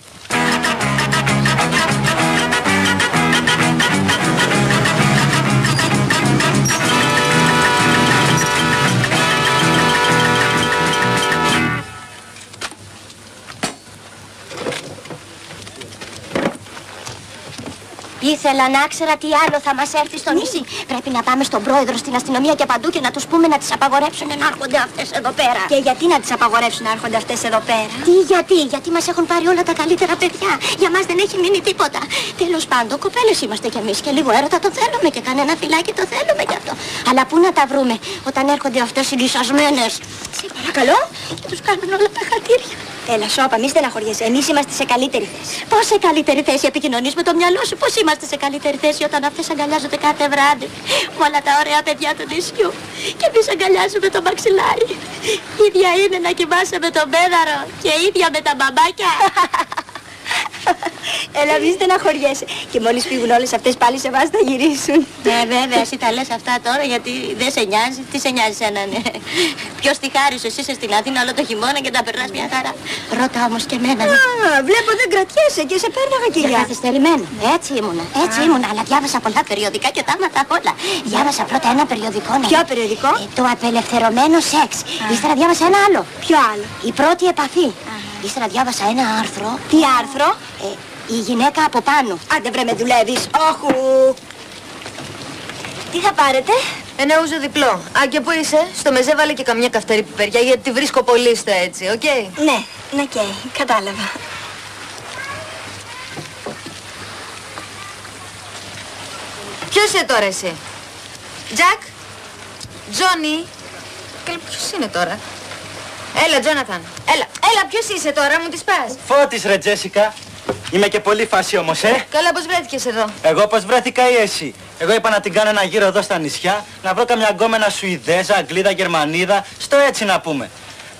Ήθελα να ξέρα τι άλλο θα μας έρθει στο νησί. Πρέπει να πάμε στον πρόεδρο, στην αστυνομία και παντού και να τους πούμε να τις απαγορεύσουν να έρχονται αυτές εδώ πέρα. Και γιατί να τις απαγορεύσουν να έρχονται αυτές εδώ πέρα? Γιατί μας έχουν πάρει όλα τα καλύτερα παιδιά. Για μας δεν έχει μείνει τίποτα. Τέλος πάντων, κοπέλες είμαστε κι εμείς και λίγο έρωτα το θέλουμε και κανένα φυλάκι το θέλουμε κι αυτό. Αλλά πού να τα βρούμε όταν έρχονται αυτές οι λυσασμένες? Σε παρακαλώ, και τους κάνουν όλα τα χατήρια. Έλα, σώπα, μη στεναχωριέσαι. Εμείς είμαστε σε καλύτερη θέση. Πώς σε καλύτερη θέση? Επικοινωνείς με το μυαλό σου. Πώς είμαστε σε καλύτερη θέση όταν αυτές αγκαλιάζονται κάθε βράδυ με όλα τα ωραία παιδιά του νησιού και εμείς αγκαλιάζουμε το μαξιλάρι. Ίδια είναι να κοιμάσαι με τον πέδαρο και ίδια με τα μπαμπάκια. Έλα, μη στεναχωριέσαι. Και μόλις φύγουν όλες αυτές πάλι σε εμάς θα γυρίσουν. Ναι, βέβαια, εσύ τα λες αυτά τώρα γιατί δεν σε νοιάζει. Τι σε νοιάζει έναν? Ποιος τη χάρισε, εσύ είσαι στην Αθήνα όλο το χειμώνα και τα περνάς μια χαρά. Ρώτα όμως και εμένα. Βλέπω δεν κρατιέσαι και σε πέρναγα κυρία. Καθυστερημένη. Έτσι ήμουνα, αλλά διάβασα πολλά περιοδικά και τα άμαθα όλα. Διάβασα πρώτα ένα περιοδικό. Ποιο περιοδικό? Το απελευθερωμένο σεξ. Ύστερα διάβασα ένα άλλο. Ποιο άλλο? Η πρώτη επαφή. Ύστερα διάβασα ένα άρθρο. Τι άρθρο? Η γυναίκα από πάνω. Άντε βρε με δουλεύεις. Όχου. Τι θα πάρετε? Ένα ούζο διπλό. Α, και πού είσαι? Στο μεζέ βάλε και καμιά καυτερή πιπεριά γιατί τη βρίσκω πολύ στο έτσι, οκ? Ναι, κατάλαβα. Ποιος είσαι τώρα εσύ? Τζακ? Τζόνι? Καλά, ποιος είναι τώρα? Έλα, Τζόναθαν. Έλα, ποιος είσαι τώρα, μου τη πας? Φώτης ρε Τζέσικα. Είμαι και πολύ φάση όμως, Καλά, πώς βρέθηκες εδώ? Εγώ πώς βρέθηκα ή εσύ? Εγώ είπα να την κάνω ένα γύρο εδώ στα νησιά, να βρω καμιά γκόμενα Σουηδέζα, Αγγλίδα, Γερμανίδα, στο έτσι να πούμε.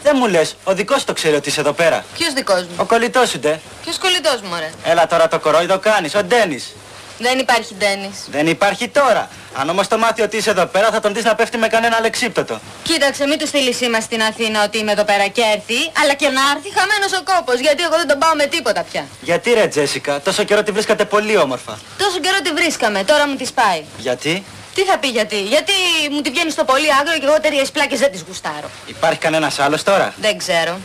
Δεν μου λες, ο δικός σου το ξέρει ότι είσαι εδώ πέρα. Ποιος δικός μου? Ο κολλητός σου, ντε. Ποιος κολλητός μου, ρε? Έλα τώρα το κορόιδο κάνεις, ο Ντένις. Δεν υπάρχει Ντένις. Δεν υπάρχει τώρα. Αν όμως το μάθει ότι είσαι εδώ πέρα θα τον δεις να πέφτει με κανένα αλεξίπτωτο. Κοίταξε, μην του στείλει σήμα στην Αθήνα ότι είμαι εδώ πέρα και έρθει, αλλά και να έρθει χαμένος ο κόπος, γιατί εγώ δεν τον πάω με τίποτα πια. Γιατί ρε Τζέσικα, τόσο καιρό τη βρίσκατε πολύ όμορφα. Τόσο καιρό τη βρίσκαμε, τώρα μου τη πάει. Γιατί? Τι θα πει γιατί? Γιατί μου τη βγαίνει στο πολύ άγριο και εγώ τέτοιες πλάκες δεν τις γουστάρω. Υπάρχει κανένας άλλος τώρα? Δεν ξέρω.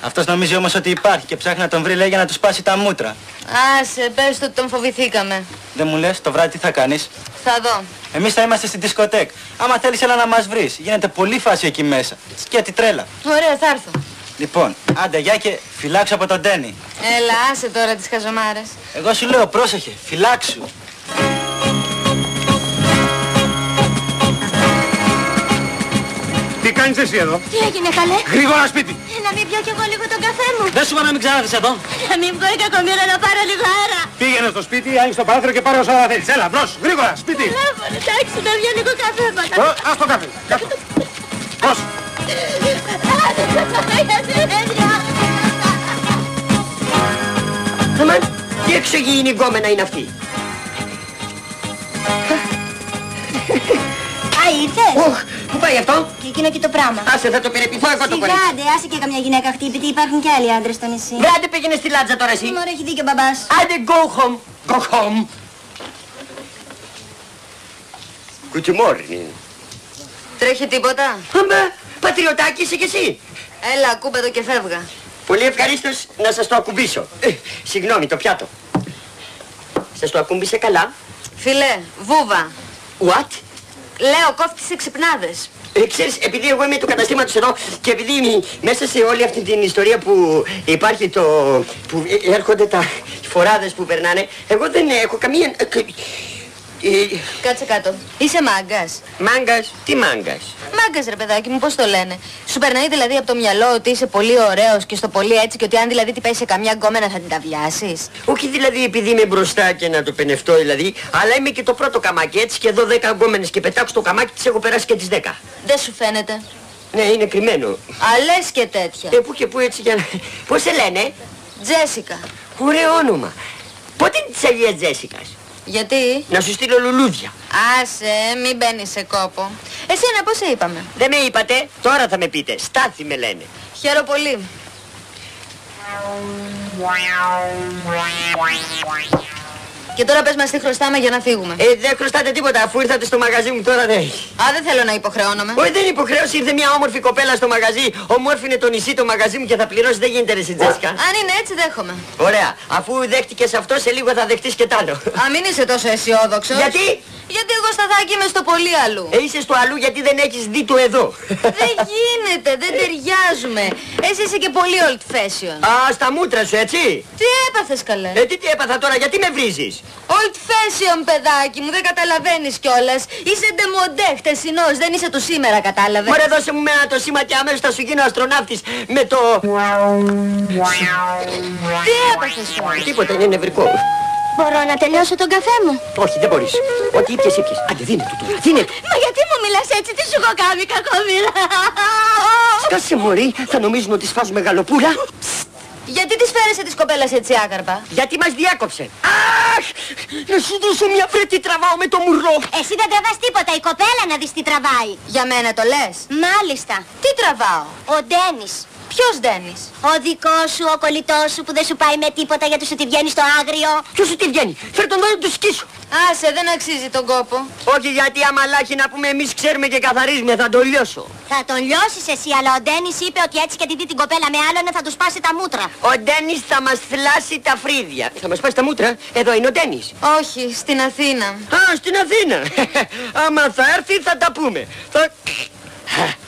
Αυτός νομίζει όμως ότι υπάρχει και ψάχνει να τον βρει, λέει, για να του σπάσει τα μούτρα. Άσε, πες το ότι τον φοβηθήκαμε. Δεν μου λες, το βράδυ τι θα κάνεις? Θα δω. Εμείς θα είμαστε στην δισκοτέκ. Άμα θέλεις έλα να μας βρεις. Γίνεται πολύ φάση εκεί μέσα. Σκέτη τρέλα. Ωραία, θα έρθω. Λοιπόν, άντε γεια και φυλάξου από τον Ντένι. Έλα, άσε τώρα τις χαζομάρες. Εγώ σου λέω, πρόσεχε, φυλάξου. Τι κάνεις εσύ εδώ? Τι έγινε καλέ? Γρήγορα σπίτι! Να μην πιω κι εγώ λίγο τον καφέ μου. Δεν σου είπα να μην ξανάρθεις εδώ. Να μην βγω η κακομοίρα να πάρω λίγο αέρα. Πήγαινε στο σπίτι, άνοιξε το παράθυρο και πάρε όσα θέλεις. Έλα, μπρος, γρήγορα, σπίτι! Εντάξει, να βγει λίγο καφέ. Ας το καφέ. γκόμενα είναι αυτή. Α, ήρθες. Πού πάει αυτό? Και εκείνο και το πράγμα. Άσε, θα το περιποιηθώ εγώ το κορίτσι. Σιγάντε, άσε και καμιά γυναίκα χτύπητη, υπάρχουν και άλλοι άντρες στο νησί. Βράντε πήγαινε στη Λάτζα τώρα εσύ. Μωρέ, έχει δίκιο ο μπαμπάς. Άντε, go home. Go home. Good morning. Τρέχει τίποτα? Αμπα, πατριωτάκι είσαι κι εσύ. Έλα, ακούμπε το και φεύγα. Πολύ ευχαρίστως να σας το ακουμπήσω. Συγγνώμη, το πιάτο. Σας το ακούμπησε καλά. Φίλε, βούβα. What? Λέω, κόφτησε ξυπνάδες. Ξέρεις, επειδή εγώ είμαι του καταστήματος εδώ και επειδή μέσα σε όλη αυτή την ιστορία που υπάρχει το... που έρχονται τα φοράδες που περνάνε, εγώ δεν έχω καμία... Κάτσε κάτω. Είσαι μάγκας. Μάγκας? Τι μάγκας? Μάγκας ρε παιδάκι μου, πώς το λένε. Σου περνάει δηλαδή από το μυαλό ότι είσαι πολύ ωραίος και στο πολύ έτσι και ότι αν δηλαδή την πέσει σε καμιά γκόμενα θα την ταβιάσεις? Όχι δηλαδή επειδή είμαι μπροστά και να το πενευτώ δηλαδή, αλλά είμαι και το πρώτο καμάκι έτσι και εδώ 10 γκόμενες και πετάξω το καμάκι τις έχω περάσει και τις 10. Δεν σου φαίνεται? Ναι, είναι κρυμμένο. Αλές και τέτοια. Πού και πού έτσι για να... Πώς σε λένε? Τζέσικα. Ωραίο όνομα. Πότε είναι της Αγίας Τζέσικας? Γιατί? Να σου στείλω λουλούδια. Άσε, μην μπαίνεις σε κόπο. Εσένα πώς σε είπαμε? Δεν με είπατε, τώρα θα με πείτε. Στάθη με λένε. Χαίρο πολύ. Και τώρα πες μας τι χρωστάμε για να φύγουμε. Δεν χρωστάτε τίποτα, αφού ήρθατε στο μαγαζί μου τώρα δεν έχει. Α, δεν θέλω να υποχρεώνομαι. Όχι, δεν υποχρέωση, ήρθε μια όμορφη κοπέλα στο μαγαζί. Ομόρφινε το νησί το μαγαζί μου και θα πληρώσει, δεν γίνεται ρε Τζέσικα. Αν είναι έτσι δέχομαι. Ωραία, αφού δέχτηκες αυτό σε λίγο θα δεχτείς και τ' άλλο. Α, μην είσαι τόσο αισιόδοξος. Γιατί? Γιατί εγώ σταθάκι είμαι στο πολύ αλλού. Είσαι στο αλλού γιατί δεν έχεις δει το εδώ. Δεν γίνεται, δεν ταιριάζουμε. Εσύ είσαι και πολύ old fashion. Α, στα μούτρα σου, έτσι. Τι έπαθες καλέ? Τι έπαθα τώρα, γιατί με βρίζεις? Old fashion παιδάκι μου, δεν καταλαβαίνεις κιόλας. Είσαι ντεμοντέ, χτεσινός, δεν είσαι του σήμερα, κατάλαβες? Μωρέ, δώσε μου ένα το σήμα και αμέσως θα σου γίνω αστροναύτης με το... Τι έπαθες τώρα? Τίποτα, είναι νευρικό. Μπορώ να τελειώσω τον καφέ μου? Όχι, δεν μπορείς. Ό,τι ήπιες, ήπιες. Άντε, δίνε του τώρα, δίνε του. Μα γιατί μου μιλάς έτσι, τι σου έχω κάνει κακομοίρα? Σκάσε μωρή, θα νομίζουν ότι σφάζουμε γαλοπούλα. Γιατί τις φέρεσαι της κοπέλας έτσι άκαρπα? Γιατί μας διάκοψε. Αχ! Να σου δώσω μια βρε τι τραβάω με το μουρλό. Εσύ δεν τραβάς τίποτα, η κοπέλα να δεις τι τραβάει. Για μένα το λες? Μάλιστα. Τι τραβάω? Ο Ντένις. Ποιος Ντένις? Ο δικός σου, ο κολλητός σου που δεν σου πάει με τίποτα γιατί σου τη βγαίνει στο άγριο. Ποιος σου τη βγαίνει? Φέρ τον δόλο του σκίσω. Άσε, δεν αξίζει τον κόπο. Όχι γιατί άμα λάχει να πούμε εμείς ξέρουμε και καθαρίζουμε, θα τον λιώσω. Θα τον λιώσεις εσύ, αλλά ο Ντένις είπε ότι έτσι και τη δει την κοπέλα με άλλον θα του σπάσει τα μούτρα. Ο Ντένις θα μας θλάσει τα φρύδια. Θα μας σπάσει τα μούτρα? Εδώ είναι ο Ντένις. Όχι, στην Αθήνα. Α, στην Αθήνα. Άμα θα έρθει θα τα πούμε.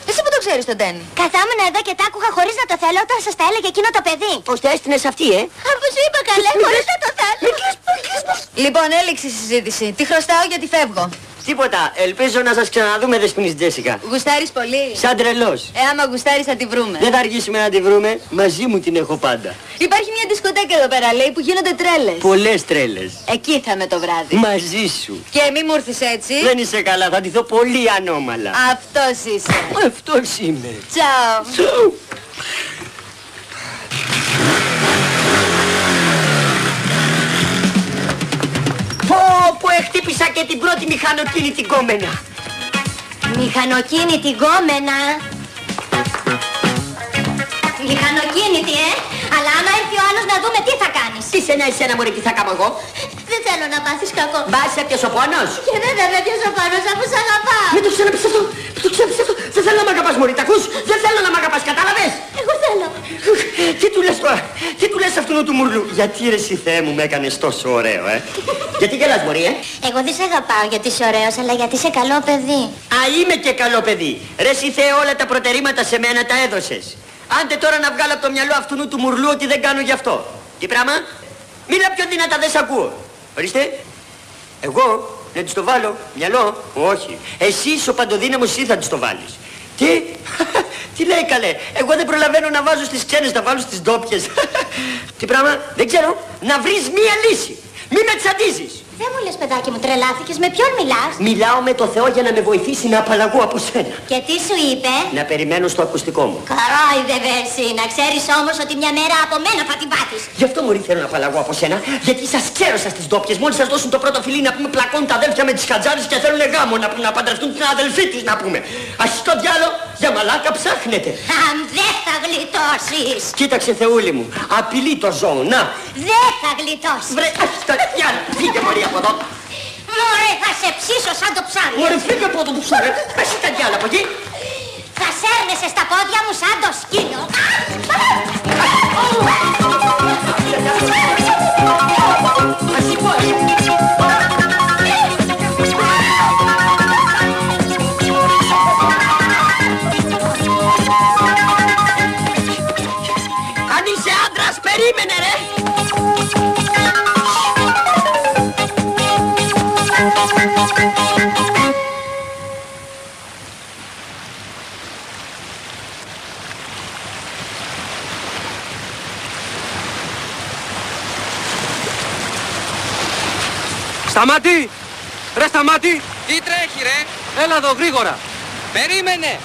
Εσύ που το ξέρεις τον Ντένι? Καθόμουν εδώ και τ' άκουγα χωρίς να το θέλω όταν σας τα έλεγε εκείνο το παιδί. Πώς τα έστεινες αυτή, Αφού σου είπα καλέ, χωρίς να το θέλω. Λοιπόν, έληξε η συζήτηση. Τι χρωστάω γιατί φεύγω. Τίποτα, ελπίζω να σας ξαναδούμε δεσποινής Τζέσικα. Γουστάρεις πολύ? Σαν τρελός. Άμα γουστάρεις θα τη βρούμε. Δεν θα αργήσουμε να τη βρούμε, μαζί μου την έχω πάντα. Υπάρχει μια δισκοτέκα εδώ πέρα, λέει, που γίνονται τρέλες. Πολλές τρέλες. Εκεί θα είμαι το βράδυ. Μαζί σου. Και μη μου έρθεις έτσι. Δεν είσαι καλά, θα ντυθώ πολύ ανώμαλα. Αυτός είσαι. Αυτός είμαι. Τσάου. Πω, χτύπησα και την πρώτη μηχανοκίνητη γκόμενα. Μηχανοκίνητη γκόμενα. Μηχανοκίνητη, αλλά άμα έρθει ο άλλος να δούμε τι θα κάνεις. Τι εσένα μωρέ, τι θα κάνω εγώ? Δεν θέλω να πάθεις κακό. Μπα, σε πιασε ο πόνος. Και δεν θα με πιάσει ο πόνος αφού σ' αγαπάω. Μην το ξαναπείς αυτό. Το ξαναπείς αυτό. Δεν θέλω να μ' αγαπάς μωρή, τα ακούς? Δεν θέλω να μ' αγαπάς, κατάλαβες? Εγώ θέλω. Τι του λες τώρα? Τι του λες αυτού του μουρλού? Γιατί ρε εσύ Θεέ μου με έκανες τόσο ωραίο, Γιατί γελάς μωρή, Εγώ δεν σε αγαπάω γιατί είσαι ωραίος, αλλά γιατί είσαι καλό παιδί. Α, είμαι και καλό παιδί. Ρε εσύ Θεέ, όλα τα προτερήματα σε μένα τα έδωσες. Άντε τώρα να βγάλω από το μυαλό αυτού του μουρλού ότι δεν κάνω γι' αυτό. Τι πράγμα? Μίλα πιο δυνατά, δεν σ' ακούω. Ορίστε. Εγώ να της το βάλω μυαλό? Όχι. Εσύ είσαι ο παντοδύναμος, εσύ θα της το βάλεις. Τι? Τι λέει καλέ? Εγώ δεν προλαβαίνω να βάζω στις ξένες, να βάλω στις ντόπιες. Τι πράγμα? Δεν ξέρω. Να βρεις μία λύση. Μη με τσαντίζεις. Δεν μου λες, παιδάκι μου, τρελάθηκες. Με ποιον μιλάς? Μιλάω με το Θεό για να με βοηθήσει να απαλλαγώ από σένα. Και τι σου είπε? Να περιμένω στο ακουστικό μου. Καρόιδευε εσύ. Να ξέρεις όμως ότι μια μέρα από μένα θα την πάτεις. Γι' αυτό μωρή θέλω να απαλλαγώ από σένα, γιατί σας κέρωσα στις ντόπιες. Μόλις σας δώσουν το πρώτο φιλί να πούμε πλακώνουν τα αδέλφια με τις χατζάρες και θέλουν γάμο να παντρευτούν την αδελφή τους να πούμε. Ας το διάλο, για μαλάκα ψάχνετε. Αν δεν θα γλιτώσεις. Κοίταξε Θεούλη μου, απειλεί το ζώο, να. Δεν θα γλιτώσεις. Βρε, ας το διάλο, φύγε μωρή από εδώ. Μωρέ, θα σε ψήσω σαν το ψάρι. Μωρέ, φύγε από εδώ το ψάρι, ας τα διάλο από εκεί. Θα σέρνεσαι στα πόδια μου σαν το σκύλο. Αν είσαι άντρας, περίμενε ρε. Σταμάτη! Ρε Σταμάτη! Τι τρέχει ρε? Έλα εδώ γρήγορα! Περίμενε!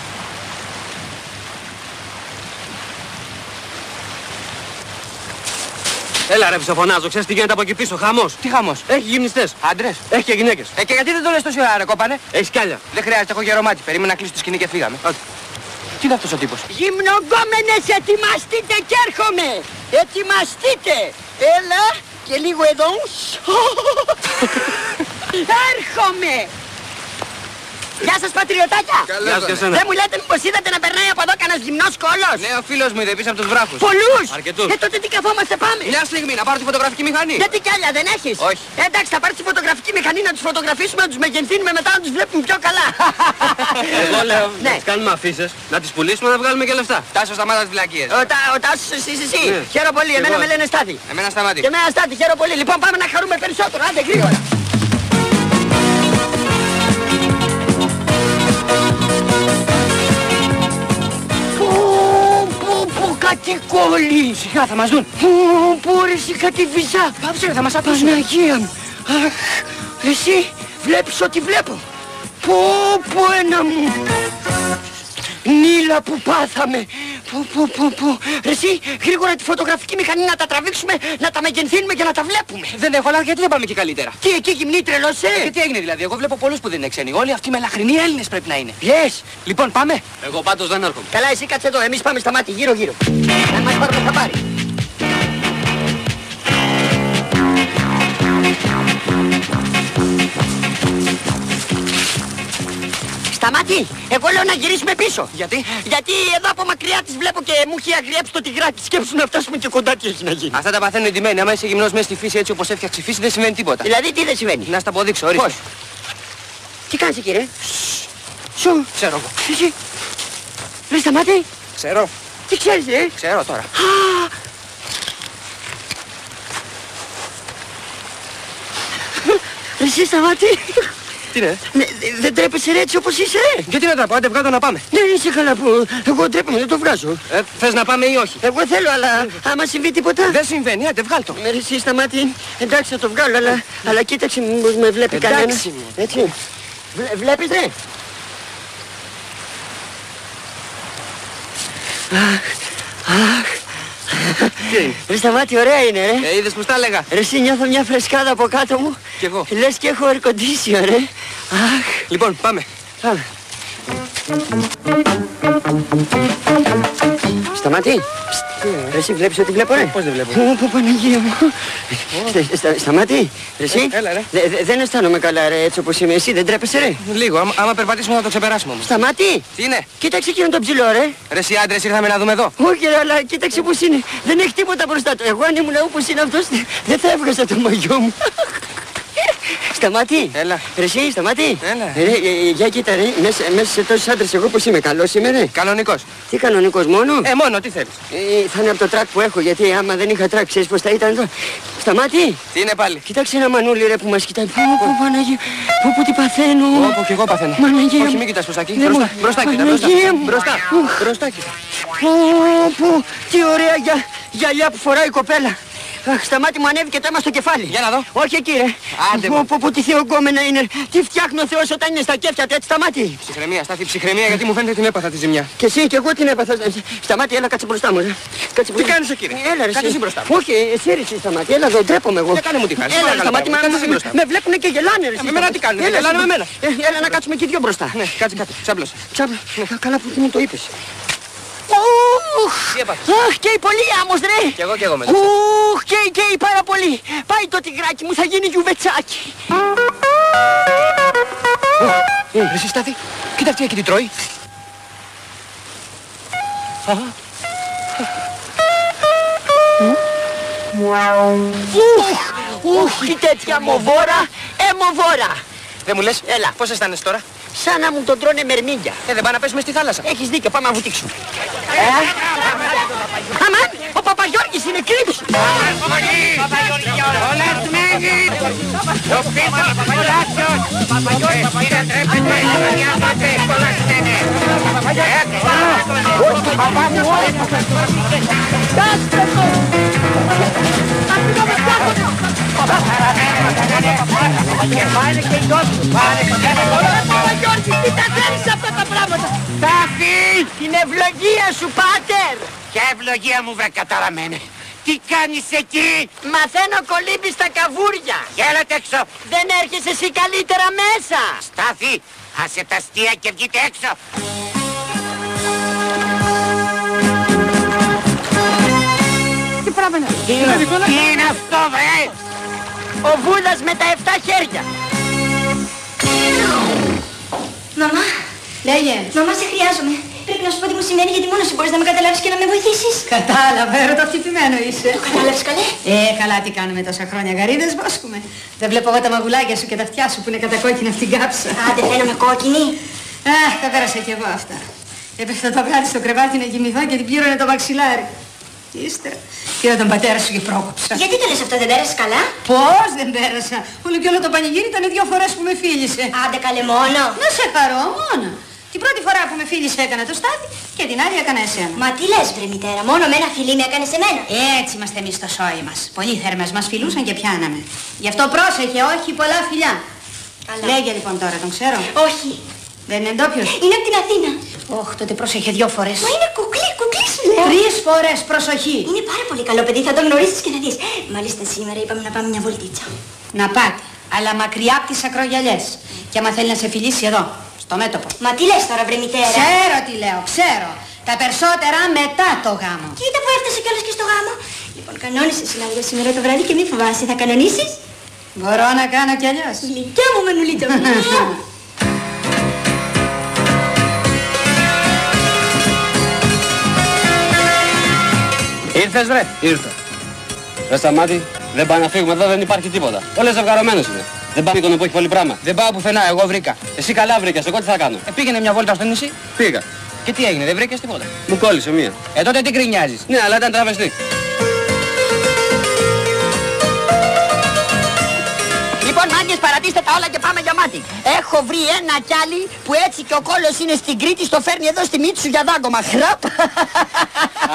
Έλα ρε ψοφωνάζω, ξέρεις τι γίνεται από εκεί πίσω, χαμός. Τι χαμός? Έχει γυμνιστές. Άντρες. Έχει και γυναίκες. Και γιατί δεν το λες τόση ώρα ρε κόπανε? Έχεις κι άλλα. Δεν χρειάζεται, έχω γερομάτι. Περίμενα να κλείσει το σκηνή και φύγαμε. Τι είναι αυτός ο τύπος? Γυμνογκόμενες, ετοιμαστείτε και έρχομαι. Ετοιμαστείτε. Έλα και λίγο εδώ. Έρχομαι. Γεια σας πατριωτάκια. Γεια σας και εσένα. Δεν μου λέτε μήπως είδατε να περνάει από εδώ κανένας γυμνός κόλος? Ναι, ο φίλος μου είδε πίσω από τους βράχους. Πολλούς. Αρκετούς. Τότε τι καθόμαστε πάμε? Μια στιγμή, να πάρω τη φωτογραφική μηχανή. Γιατί κι άλλα δεν έχεις? Όχι. Εντάξει, θα πάρεις τη φωτογραφική μηχανή να τους φωτογραφίσουμε, να τους μεγενθύνουμε μετά να τους βλέπουμε πιο καλά. Εγώ λέω, Ναι. να τις κάνουμε αφήσεις, να τις πουλήσουμε να βγάλουμε και λεφτά. Τάσο, σταμάτα τις βλακίες. Ο Τάσος εσύ. Ναι. Χαίρομαι πολύ, εμένα Εγώ. με λένε Στάθη. Εμένα Σταμάτη. Και εμένα Στάθη, χαίρομαι πολύ. Λοιπόν πάμε να χαρούμε περισσότερο, άντε γρήγορα. Πω, κάτι κόλλη. Σιγά, θα μας δουν. Πω, ρε εσύ κάτι βυζά. Πάψε, θα μας ακούσουν. Παναγία μου. Αχ, εσύ βλέπεις ό,τι βλέπω. Πω, ένα μου. Νύλα που πάθαμε. Πω. Ρε εσύ, γρήγορα τη φωτογραφική μηχανή να τα τραβήξουμε, να τα μεγενθύνουμε και να τα βλέπουμε. Δεν έχω, αλλά γιατί δεν πάμε και καλύτερα? Τι εκεί γυμνή τρελός, Και τι έγινε δηλαδή? Εγώ βλέπω πολλούς που δεν είναι ξένοι. Όλοι αυτοί μελαχρινοί Έλληνες πρέπει να είναι. Λες. Λοιπόν, πάμε. Εγώ πάντως δεν έρχομαι. Καλά, εσύ κάτσε εδώ, εμείς πάμε στα μάτια, γύρω. Αν μας πάρουμε θα πάρει. Σταμάτη, εγώ λέω να γυρίσουμε πίσω. Γιατί? Γιατί εδώ από μακριά τις βλέπω και μου έχει αγριέψει το τυγράκι. Σκέψου να φτάσουμε και κοντά τι έχει να γίνει. Αυτά τα παθαίνουν οι ντυμένοι. Άμα είσαι γυμνός μέσα στη φύση έτσι όπως έφτιαξε η φύση δεν συμβαίνει τίποτα. Δηλαδή τι δεν συμβαίνει? Να στα αποδείξω, ορίστε. Πώς? Τι κάνεις κύριε? Σου. Ξέρω εγώ. Εσύ. Ρε Σταμάτη. Ξέρω. Τι ξέρεις Ξέρω τώρα. Ρε εσύ Σταμάτη. Τι είναι? Δεν τρέπεσαι ρε έτσι όπως είσαι ρε. Γιατί να τα πω, άντε βγάλω να πάμε. Δεν είσαι καλά που εγώ τρέπομαι, δεν το βγάζω. Θες να πάμε ή όχι? Εγώ θέλω, αλλά άμα συμβεί τίποτα. Δεν συμβαίνει, άντε βγάλ' το. Με εσύ Σταμάτη, εντάξει θα το βγάλω, αλλά κοίταξε μήπως με βλέπει κανένα. Εντάξει. Έτσι. Βλέπεις ρε. Αχ. Ρε Σταμάτη, ωραία είναι ρε. Είδες πως τα έλεγα? Ρε εσύ νιώθω μια φρεσκάδα από κάτω μου. Κι εγώ. Λες και έχω air condition ρε. Αχ. Λοιπόν, πάμε. Πάμε. Σταμάτη. Ρε εσύ βλέπεις ότι βλέπω ρε. Πώς δεν βλέπω? Πω Παναγία μου. Σταμάτη. Ρε εσύ. Έλα ρε. Δεν αισθάνομαι καλά ρε έτσι όπως είμαι. Εσύ δεν τρέπεσαι ρε. Λίγο, άμα περπατήσουμε θα το ξεπεράσουμε όμως. Σταμάτη. Τι είναι? Κοίταξε εκείνον τον ψηλό ρε. Ρε εσύ άντρες ήρθαμε να δούμε εδώ. Όχι ρε, αλλά κοίταξε πως είναι. Δεν έχει τίποτα μπροστά του. Εγώ αν ήμουν όπως είναι αυτός δεν θα έβγαζα το μαγιό μου. Σταμάτη. Έλα. Ρε εσύ, Σταμάτη. Έλα. Για κοίτα ρε, μέσα σε τόσους άντρες εγώ πως είμαι, καλός είμαι ρε. Κανονικός. Τι κανονικός μόνο? Μόνο, τι θέλεις? Θα είναι από το τρακ που έχω, γιατί άμα δεν είχα τρακ, ξέρεις πως θα ήταν εδώ. Σταμάτη. Τι είναι πάλι? Κοίταξε ένα μανούλι ρε που μας κοιτάει. Πω Παναγία, πω τι παθαίνω. Πω κι εγώ παθαίνω. Παναγία. Όχι, μην κοιτάς προς τα εκεί. Δεν Μπροστά κοίτα, Παναγία μου. Μπροστά κοίτα. Τι ωραία γυαλιά που φοράει η κοπέλα. Αχ, Σταμάτη, μου ανέβηκε το αίμα στο κεφάλι. Για να δω. Όχι εκεί, ρε. Άντε μου. Πω, τι θεογκόμενα είναι. Τι φτιάχνει ο Θεός όταν είναι στα κέφια του, έτσι, Σταμάτη. Ψυχραιμία, Στάθη, ψυχραιμία, γιατί μου φαίνεται την έπαθα τη ζημιά. Και εσύ και εγώ την έπαθα. Σταμάτη, έλα, κάτσε μπροστά μου. Κάτσε Τι κάνεις εκεί, ρε? Έλα, ρε. Κάτσε εσύ μπροστά μου. Όχι, εσύ ρε, Σταμάτη, έλα εδώ, ντρέπομαι εγώ. Κάνε μου τη χάρη. Έλα, Σταμάτη, με βλέπουνε και γελάνε, ρε. Με μένα τι κάνουν, γελάνε με μένα. Έλα να κάτσουμε και δύο μπροστά. Ναι, κάτσε, ξάπλωσε. Καλά που μου το είπες. Τι έπαθες? Αχ, καίει πολύ άμμος, ρε. Κι εγώ με. Οχ, καίει πάρα πολύ. Πάει το τυγράκι μου, θα γίνει γιουβετσάκι. Εσύ, Στάθη, κοίτα αυτή εκεί τι τρώει. Οχ, τι τέτοια μοβόρα, αιμοβόρα. Δεν μου λες, Έλα. πώς αισθάνεσαι τώρα? Σαν να μου τον τρώνε μερμήγκια. Δεν πάμε να πέσουμε στη θάλασσα. Έχεις δίκιο, πάμε να βουτήξουμε. Αμάν, ο Παπαγιώργης είναι κρύψου. Παπαγιώργη, τι τα θέλεις αυτά τα πράγματα? Στάθη! Την ευλογία σου, πάτερ! Ποια ευλογία μου, βρε καταραμένε. Τι κάνεις εκεί? Μαθαίνω κολύμπι στα καβούρια. Γέλατε έξω. Δεν έρχεσαι εσύ καλύτερα μέσα. Στάθη, άσε τα αστεία και βγείτε έξω. Τι πράγμα είναι? Τι είναι αυτό, βρε? Ο Βούδας με τα 7 χέρια. Μαμά, Λέγε. μαμά, σε χρειάζομαι. Πρέπει να σου πω τι μου σημαίνει, γιατί μόνο εσύ μπορείς να με καταλάβεις και να με βοηθήσεις. Κατάλαβα, ερωτοκτυπημένο είσαι. Το κατάλαβες καλέ? Καλά, τι κάνουμε τόσα χρόνια, γαρίδες βόσκουμε. Δεν βλέπω εγώ τα μαγουλάκια σου και τα αυτιά σου που είναι κατακόκκινα αυτήν κάψα. Άντε, θέλουμε κόκκινη. Αχ, τα πέρασα κι εγώ αυτά. Έπεφτα το βράδυ στο κρεβάτι να κοιμηθώ και την πλήρωνε το μαξιλάρι. Ύστερα, πήρα τον πατέρα σου και πρόκοψα. Γιατί το λες αυτό, δεν πέρασες καλά? Πώς δεν πέρασα? Όλο και όλο το πανηγύρι ήταν 2 φορές που με φίλησε. Άντε καλέ μόνο. Να σε χαρώ, μόνο. Την πρώτη φορά που με φίλησε έκανα το Στάθη και την άλλη έκανα εσένα. Μα τι λες βρε μητέρα, μόνο με ένα φιλί με έκανες εμένα. Έτσι είμαστε εμείς στο σόι μας. Πολύ θέρμες μας φιλούσαν και πιάναμε. Γι' αυτό πρόσεχε, όχι πολλά φιλιά. Καλά. Λέγε λοιπόν τώρα, τον ξέρω. Όχι. Δεν είναι ντόπιος? Είναι από την Αθήνα. Όχι, τότε πρόσεχε 2 φορές. Μα είναι κουκλί σου λέω. 3 φορές, προσοχή. Είναι πάρα πολύ καλό παιδί, θα το γνωρίσεις και θα δεις. Μάλιστα σήμερα είπαμε να πάμε μια βολτίτσα. Να πάτε, αλλά μακριά από τις ακρογιαλιές. Και άμα θέλει να σε φιλήσει εδώ, στο μέτωπο. Μα τι λες τώρα βρε μητέρα? Ξέρω τι λέω, ξέρω. Τα περισσότερα μετά το γάμο. Κοίτα που έφτασε κιόλας και στο γάμο. Λοιπόν, κανόνισε συνάδελφε σήμερα το βράδυ και μη φοβάσαι, θα κανονίσεις? Μπορώ να κάνω κι αλλιώς. Γλυκιά μου μανουλίτσα μου. Ήρθες βρε? Ήρθα. Ρε Σταμάτη, δεν πάει να φύγουμε εδώ, δεν υπάρχει τίποτα. Όλες ζευγαρωμένες είναι. Δεν πάει τον που έχει πολύ πράγμα. Δεν πάω πουθενά, εγώ βρήκα. Εσύ καλά βρήκες, εγώ τι θα κάνω? Πήγαινε μια βόλτα στο νησί. Πήγα. Και τι έγινε, δεν βρήκες τίποτα? Μου κόλλησε μία. Τότε τι γκρινιάζεις? Ναι, αλλά ήταν τραβεστή. Λοιπόν, μάγκες, παρατήστε τα όλα και πάμε για μάτι. Έχω βρει ένα κιάλι που έτσι και ο κόλλος είναι στην Κρήτη, στο φέρνει εδώ στη μύτη σου για δάγκωμα. Χραπ.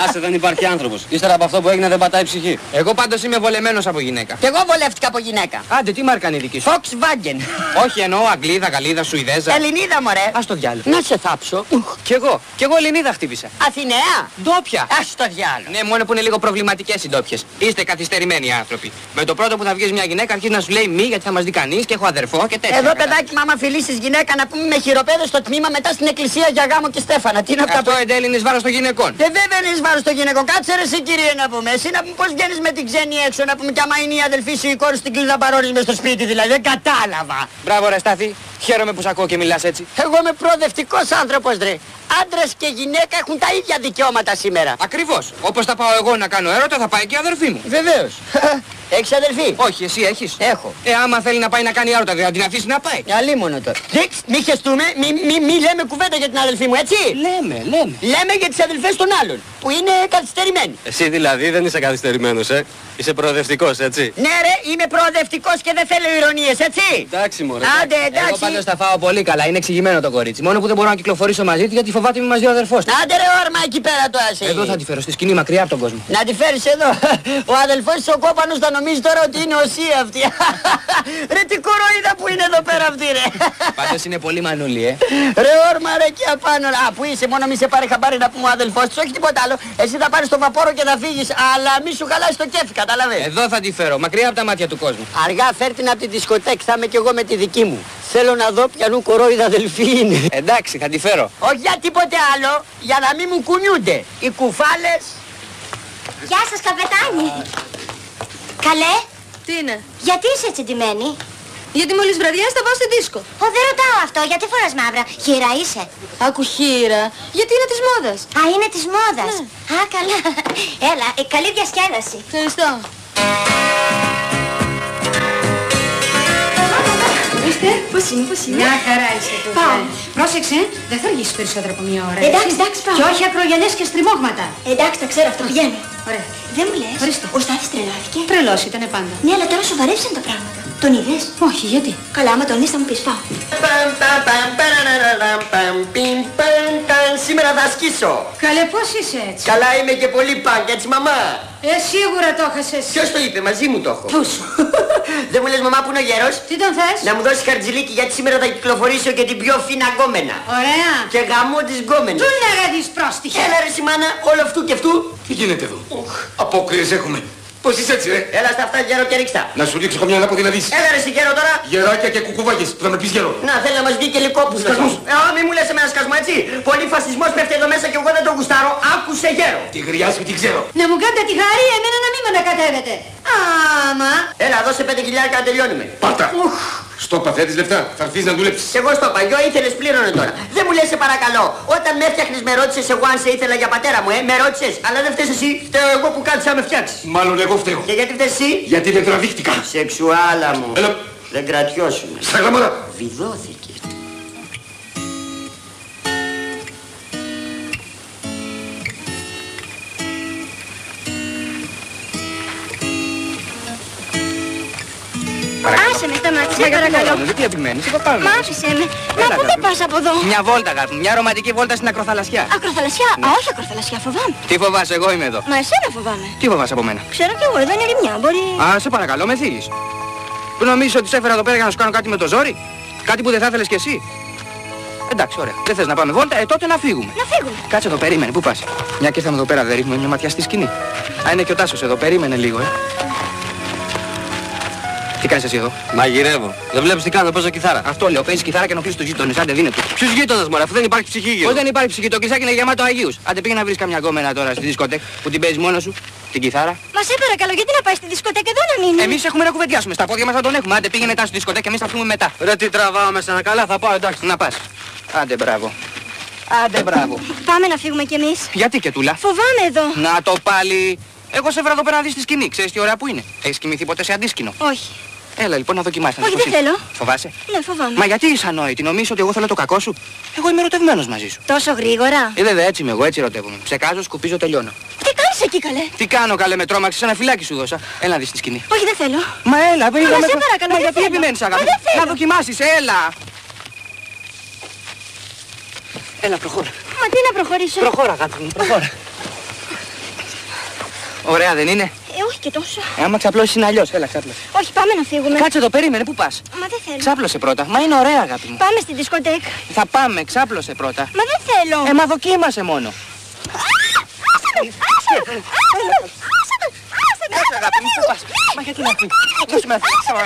Άσε, δεν υπάρχει άνθρωπος. Ύστερα από αυτό που έγινε δεν πατάει η ψυχή. Εγώ πάντως είμαι βολεμένος από γυναίκα. Κι εγώ βολεύτηκα από γυναίκα. Άντε, τι μάρκα είναι η δική σου? Volkswagen. Όχι, εννοώ Αγγλίδα, Γαλλίδα, Σουηδέζα. Ελληνίδα, μωρέ. Ας το διάλογο. Να σε θάψω. Κι εγώ Ελληνίδα χτύπησα. Αθηναία. Ντόπια. Ας το διάλογο. Ναι, μόνο που είναι λίγο προβληματικές οι ντόπιες. Είστε καθυστερημένοι άνθρωποι. Με το πρώτο που θα βγεις μια γυναίκα αρχίζει να σου λέει μη γιατί θα μας δει κανείς και έχω αδερφό και τέτοια. Εδώ παιδάκι, άμα φιλήσεις γυναίκα να πούμε με χειροπέδες στο τμήμα μετά στην εκκλησία για γάμο και στέφανα. Τι είναι αυτά αυτό εν τέλει είναι εις βάρος των γυναικών. Βέβαια είναι εις βάρος των γυναικών. Κάτσε ρε εσύ κύριε να πούμε. Εσύ να πούμε πώς βγαίνεις με την ξένη έξω να πούμε κι άμα είναι η αδελφή σου η κόρη στην κλίδα παρόρις μες στο σπίτι δηλαδή. Δεν κατάλαβα. Μπράβο ρε Στάθη. Χαίρομαι που σ' ακούω και μιλάς έτσι. Εγώ είμαι προοδευτικός άνθρωπος ρε. Άντρας και γυναίκα έχουν τα ίδια δικαιώματα σήμερα. Ακριβώς. Όπως θα πάω εγώ να κάνω έρωτα θα πάει και η αδερφή μου. Βεβαίως. Έχεις αδελφή? Όχι, εσύ έχεις? Έχω. Άμα θέλει να πάει να κάνει έρωτα, δεν θα την αφήσει να πάει. Αλίμονο τώρα. Μη χεστούμε, μη λέμε κουβέντα για την αδελφή μου, έτσι. Λέμε. Λέμε για τις αδελφές των άλλων, που είναι καθυστερημένοι. Εσύ δηλαδή δεν είσαι καθυστερημένος, Είσαι προοδευτικός, έτσι. Ναι ρε, είμαι προοδευτικός και δεν θέλω ηρωνίες, έτσι. Εντάξει μωρέ. Άντε, εντάξει, Πάντως θα φάω πολύ καλά, είναι εξηγημένο το κορίτσι. Μόνο που δεν μπορώ να κυκλοφορήσω μαζί του γιατί φοβάται μη μας δει ο αδελφός του. Άντε ρε όρμα εκεί πέρα το άσε. Εδώ θα τη φέρω στη σκηνή μακριά από τον κόσμο. Να τη φέρεις εδώ. Ο αδελφός της ο κόπανος θα νομίζει τώρα ότι είναι οσί αυτή. Ρε τι κοροϊδά που είναι εδώ πέρα αυτή ρε. Πάντως είναι πολύ μανούλη Ρε όρμα ρε και απάνω. Α, που είσαι μόνο μη σε πάρει χαμπάρι να πούμε ο αδελφός της, όχι τίποτα άλλο. Εσύ θα πάρεις το βαπόρο και θα φύγεις, αλλά μη σου χαλάσει το κέφι, καταλαβες. Εδώ θα τη φέρω, μακριά από τα μάτια του κόσμου. Αργά φέρ την από τη δισκοτέκ, θα είμαι κι εγώ με τη δική μου. Θέλω να δω ποιανού κορόιδα αδελφή είναι. Εντάξει, θα τη φέρω. Όχι για τίποτε άλλο, για να μην μου κουνιούνται οι κουφάλες. Γεια σας, καπετάνι. Καλέ. Τι είναι? Γιατί είσαι έτσι ντυμένη? Γιατί μόλις βραδιάς θα πάω στη δίσκο. Δεν ρωτάω αυτό. Γιατί φοράς μαύρα? Χείρα είσαι? Άκου χείρα. Γιατί είναι της μόδας. Α, είναι της μόδας. Ναι. Α, καλά. Έλα, καλή διασκέδαση. Ευχαριστώ. Ορίστε, πώς είναι, πώς είναι? Μια χαρά είσαι εδώ. Πάω. Πρόσεξε, δεν θα αργήσεις περισσότερο από μια ώρα. Εντάξει, εντάξει, πάω. Και όχι ακρογιαλιές και στριμώγματα. Εντάξει, τα ξέρω, αυτό πηγαίνω. Ωραία. Δεν μου λες, Ορίστε. ο Στάθης τρελάθηκε? Τρελός ήτανε πάντα. Ναι, αλλά τώρα σοβαρεύσαν τα πράγματα. Τον είδες? Όχι, γιατί? Καλά, άμα τον δεις θα μου πεις, πάω. Σήμερα θα ασκήσω. Καλέ, πώς είσαι έτσι? Καλά είμαι και πολύ πανκ, έτσι μαμά. Σίγουρα το έχασες. Ποιος το είπε, μαζί μου το έχω. Πού σου? Δεν μου λες μαμά που είναι ο γέρος? Τι τον θες? Να μου δώσεις χαρτζηλίκι γιατί σήμερα θα κυκλοφορήσω και την πιο φίνα γκόμενα. Ωραία. Και γαμώ τις γκόμενες. Του λέγα τις πρόστιχες. Έλα ρε σιμάνα, όλο αυτού και αυτού. Τι γίνεται εδώ? Απόκριες έχουμε. Πώς είσαι έτσι ρε? Έλα στα αυτά γέρο και ρίξτα. Να σου ρίξω καμιά ανάποδη να δεις. Έλα ρε γέρο τώρα. Γεράκια και κουκουβάκες που θα με πεις γέρο. Να θέλει να μας βγει και λικόπουλος. Σκασμούς. Μη μου λες εμένα σκασμό έτσι. Πολύ φασισμός πέφτει εδώ μέσα και εγώ δεν τον γουστάρω. Άκουσε γέρο. Τη γριά σου την ξέρω. Να μου κάνετε τη χαρή, εμένα να μην με ανακατεύετε. Άμα. Έλα δώσε 5.000 να τελειώνουμε. Πάρτα. Στο παθέτης λεφτά, θα έρθεις να δουλέψεις. Κι εγώ στο παγιό ήθελες πλήρωνε τώρα. Δεν μου λες σε παρακαλώ. Όταν με έφτιαχνες με ρώτησες εγώ αν σε ήθελα για πατέρα μου, με ρώτησες. Αλλά δεν φταίς εσύ, φταίω εγώ που κάτσα να με φτιάξεις. Μάλλον εγώ φταίω. Και γιατί φταίς εσύ? Γιατί δεν τραβήχτηκα. Σεξουάλα μου. Έλα. Δεν κρατιώσουμε. Στα γράμματα. Βιδώθηκε. Άσε με, σταμάτησε, παρακαλώ. Γιατί επιμένεις, είπα πάμε. Μ' άφησε με. Μα πού δεν πας από εδώ? Μια βόλτα, αγάπη μου, μια ρομαντική βόλτα στην ακροθαλασσιά. Ακροθαλασσιά? Α, όχι ακροθαλασσιά, φοβάμαι. Τι φοβάσαι, εγώ είμαι εδώ. Μα εσένα φοβάμαι. Τι φοβάσαι από μένα? Ξέρω κι εγώ, εδώ είναι ρημιά, μπορεί... Α, σε παρακαλώ, με θίγεις. Που νομίζεις ότι σε έφερα εδώ πέρα για να σου κάνω κάτι με το ζόρι? Κάτι που δεν θα ήθελες κι εσύ? Εντάξει, ωραία. Δεν θες να πάμε βόλτα, τότε να φύγουμε. Να φύγουμε. Κάτσε εδώ, περίμενε, πού πας? Μια και ήρθαμε εδώ πέρα, δεν ρίχνουμε μια ματιά στη σκηνή. Α, είναι και ο Τάσος εδώ, περίμενε λίγο, Τι κάνεις εσύ εδώ? Μαγειρεύω. Δεν βλέπεις τι κάνω, παίζω κιθάρα. Αυτό λέω, παίζεις κιθάρα και ενοχλείς τους γείτονες, άντε δίνε του. Ποιους γείτονες μωρέ, αφού δεν υπάρχει ψυχή γύρω. Πώς δεν υπάρχει ψυχή, το κρυσάκι είναι γεμάτο Αγίους. Άντε πήγε να βρεις καμιά γκόμενα τώρα στη δισκοτέκ που την παίζεις μόνος σου, την κιθάρα. Μα σε παρακαλώ, γιατί να πάει στη δισκοτέκα εδώ να μείνει? Εμείς έχουμε να κουβεντιάσουμε, στα πόδια μας θα τον έχουμε. Άντε πήγαινε τα στη δισκοτέκ και εμείς θα φύγουμε μετά. Ρε τι τραβάω μέσα να καλά, θα πάω εντάξει. Να πας. Άντε μπράβο. Άντε μπράβο. Πάμε να φύγουμε κι εμείς. Γιατί και τούλα? Φοβάμαι εδώ. Να το πάλι. Εγώ σε βράδο πέρα να δεις τη σκηνή. Ξέρεις τι ωραία που είναι? Έχεις κοιμηθεί ποτέ σε αντίσκηνο? Όχι. Έλα λοιπόν να δοκιμάσεις. Όχι, δεν θέλω. Φοβάσαι? Ναι, φοβάμαι. Μα γιατί είσαι ανόητη, νομίζεις ότι εγώ θέλω το κακό σου? Εγώ είμαι ερωτευμένος μαζί σου. Τόσο γρήγορα? Βέβαια έτσι είμαι εγώ, έτσι ερωτεύομαι. Ψεκάζω, σκουπίζω, τελειώνω. Τι κάνεις εκεί, καλέ? Τι κάνω, καλέ, με τρόμαξες, ένα φυλάκι σου δώσα. Έλα να δεις τη σκηνή. Όχι, δεν θέλω. Μα έλα, σε παρακαλώ, Μα δεν γιατί θέλω. επιμένεις, αγάπη? Να δοκιμάσεις, έλα. Έλα, προχώρα. Μα τι να προχωρήσω? Προχώρα, αγάπη μου, προχώρα. Ωραία δεν είναι? Όχι και τόσο. Άμα ξαπλώσεις είναι αλλιώς, έλα ξάπλωσε. Όχι, πάμε να φύγουμε. Κάτσε εδώ, περίμενε, πού πας? Μα δεν θέλω. Ξάπλωσε πρώτα. Μα είναι ωραία, αγάπη μου. Πάμε στην δισκοτέκ. Θα πάμε, ξάπλωσε πρώτα. Μα δεν θέλω. Μα δοκίμασε μόνο. Άσε αγάπη μου, πού πας? Μα γιατί να φύγω? Δώσε με αφήσεις, Θέλω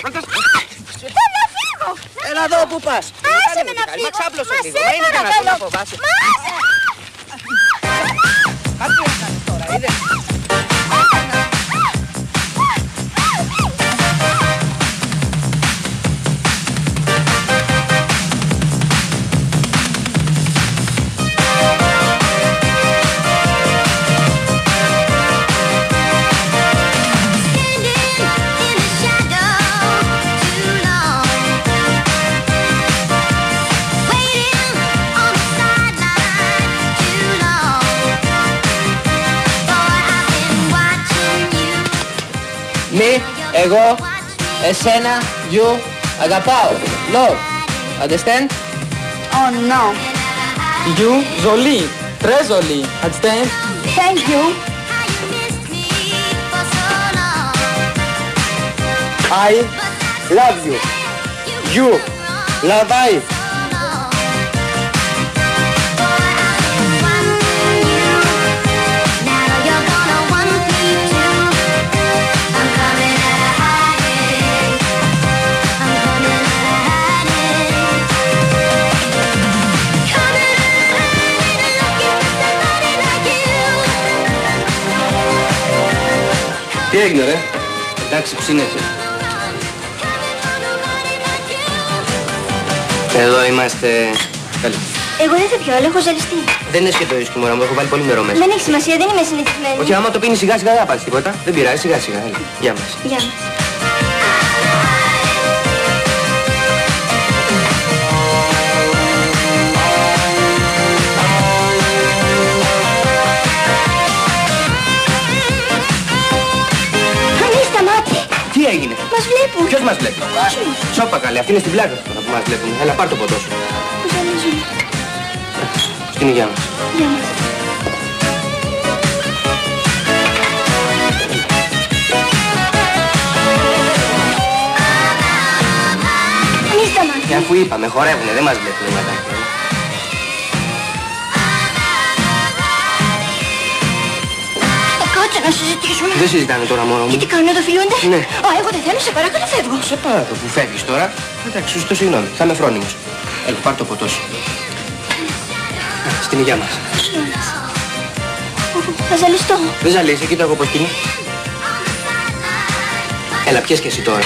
να φύγω. Έλα εδώ, πού πας? Άσε με να φύγω. Μα ξάπλωσε Μα λίγο. σε Δεν είναι δυνατόν να παρακαλώ. φοβάσαι. Μα άσε. Μα τι έκανες τώρα, είδες? Μη, εγώ, εσένα, you, αγαπάω, love. Understand? Oh no. You, Jolie. Très jolie. Understand? Thank you. I love you. You love I. Τι έγινε ρε? Εντάξει, ψήνεται. Εδώ είμαστε... Καλή. Εγώ δεν θα πιω, αλλά έχω ζαλιστεί. Δεν είναι σχεδόν ίσκι μωρά μου, έχω βάλει πολύ νερό μέσα. Δεν έχει σημασία, δεν είμαι συνηθισμένη. Όχι, άμα το πίνεις σιγά σιγά δεν θα πάθεις τίποτα. Δεν πειράζει, σιγά σιγά. Έλα. Γεια μας. Γεια μας. Τι έγινε? Μας βλέπουν. Ποιος μας βλέπει? Σώπα καλέ, αυτή είναι στην πλάκα τώρα που μας βλέπουν. Έλα πάρ' το ποτό σου. Πώς ζαλίζουν. Στην υγεία μας. Γεια μας. Ανοίξ τα μάτια. Αφού είπαμε, χορεύουνε, δεν μας βλέπουν μετά. Κάτσε να συζητήσουμε. Δεν συζητάνε τώρα μόνο μου. Και τι κάνουν εδώ, φιλούνται? Ναι. Α, εγώ δεν θέλω, σε παρακαλώ, φεύγω. Σε παρακαλώ που φεύγεις τώρα. Εντάξει, σου το συγγνώμη. Θα είμαι φρόνιμος. Έλα, πάρ' το ποτό σου. Στην υγεία μας. Θα ζαλιστώ. Δεν ζαλίζει, κοίτα εγώ πως είναι. Έλα, πιες και εσύ τώρα.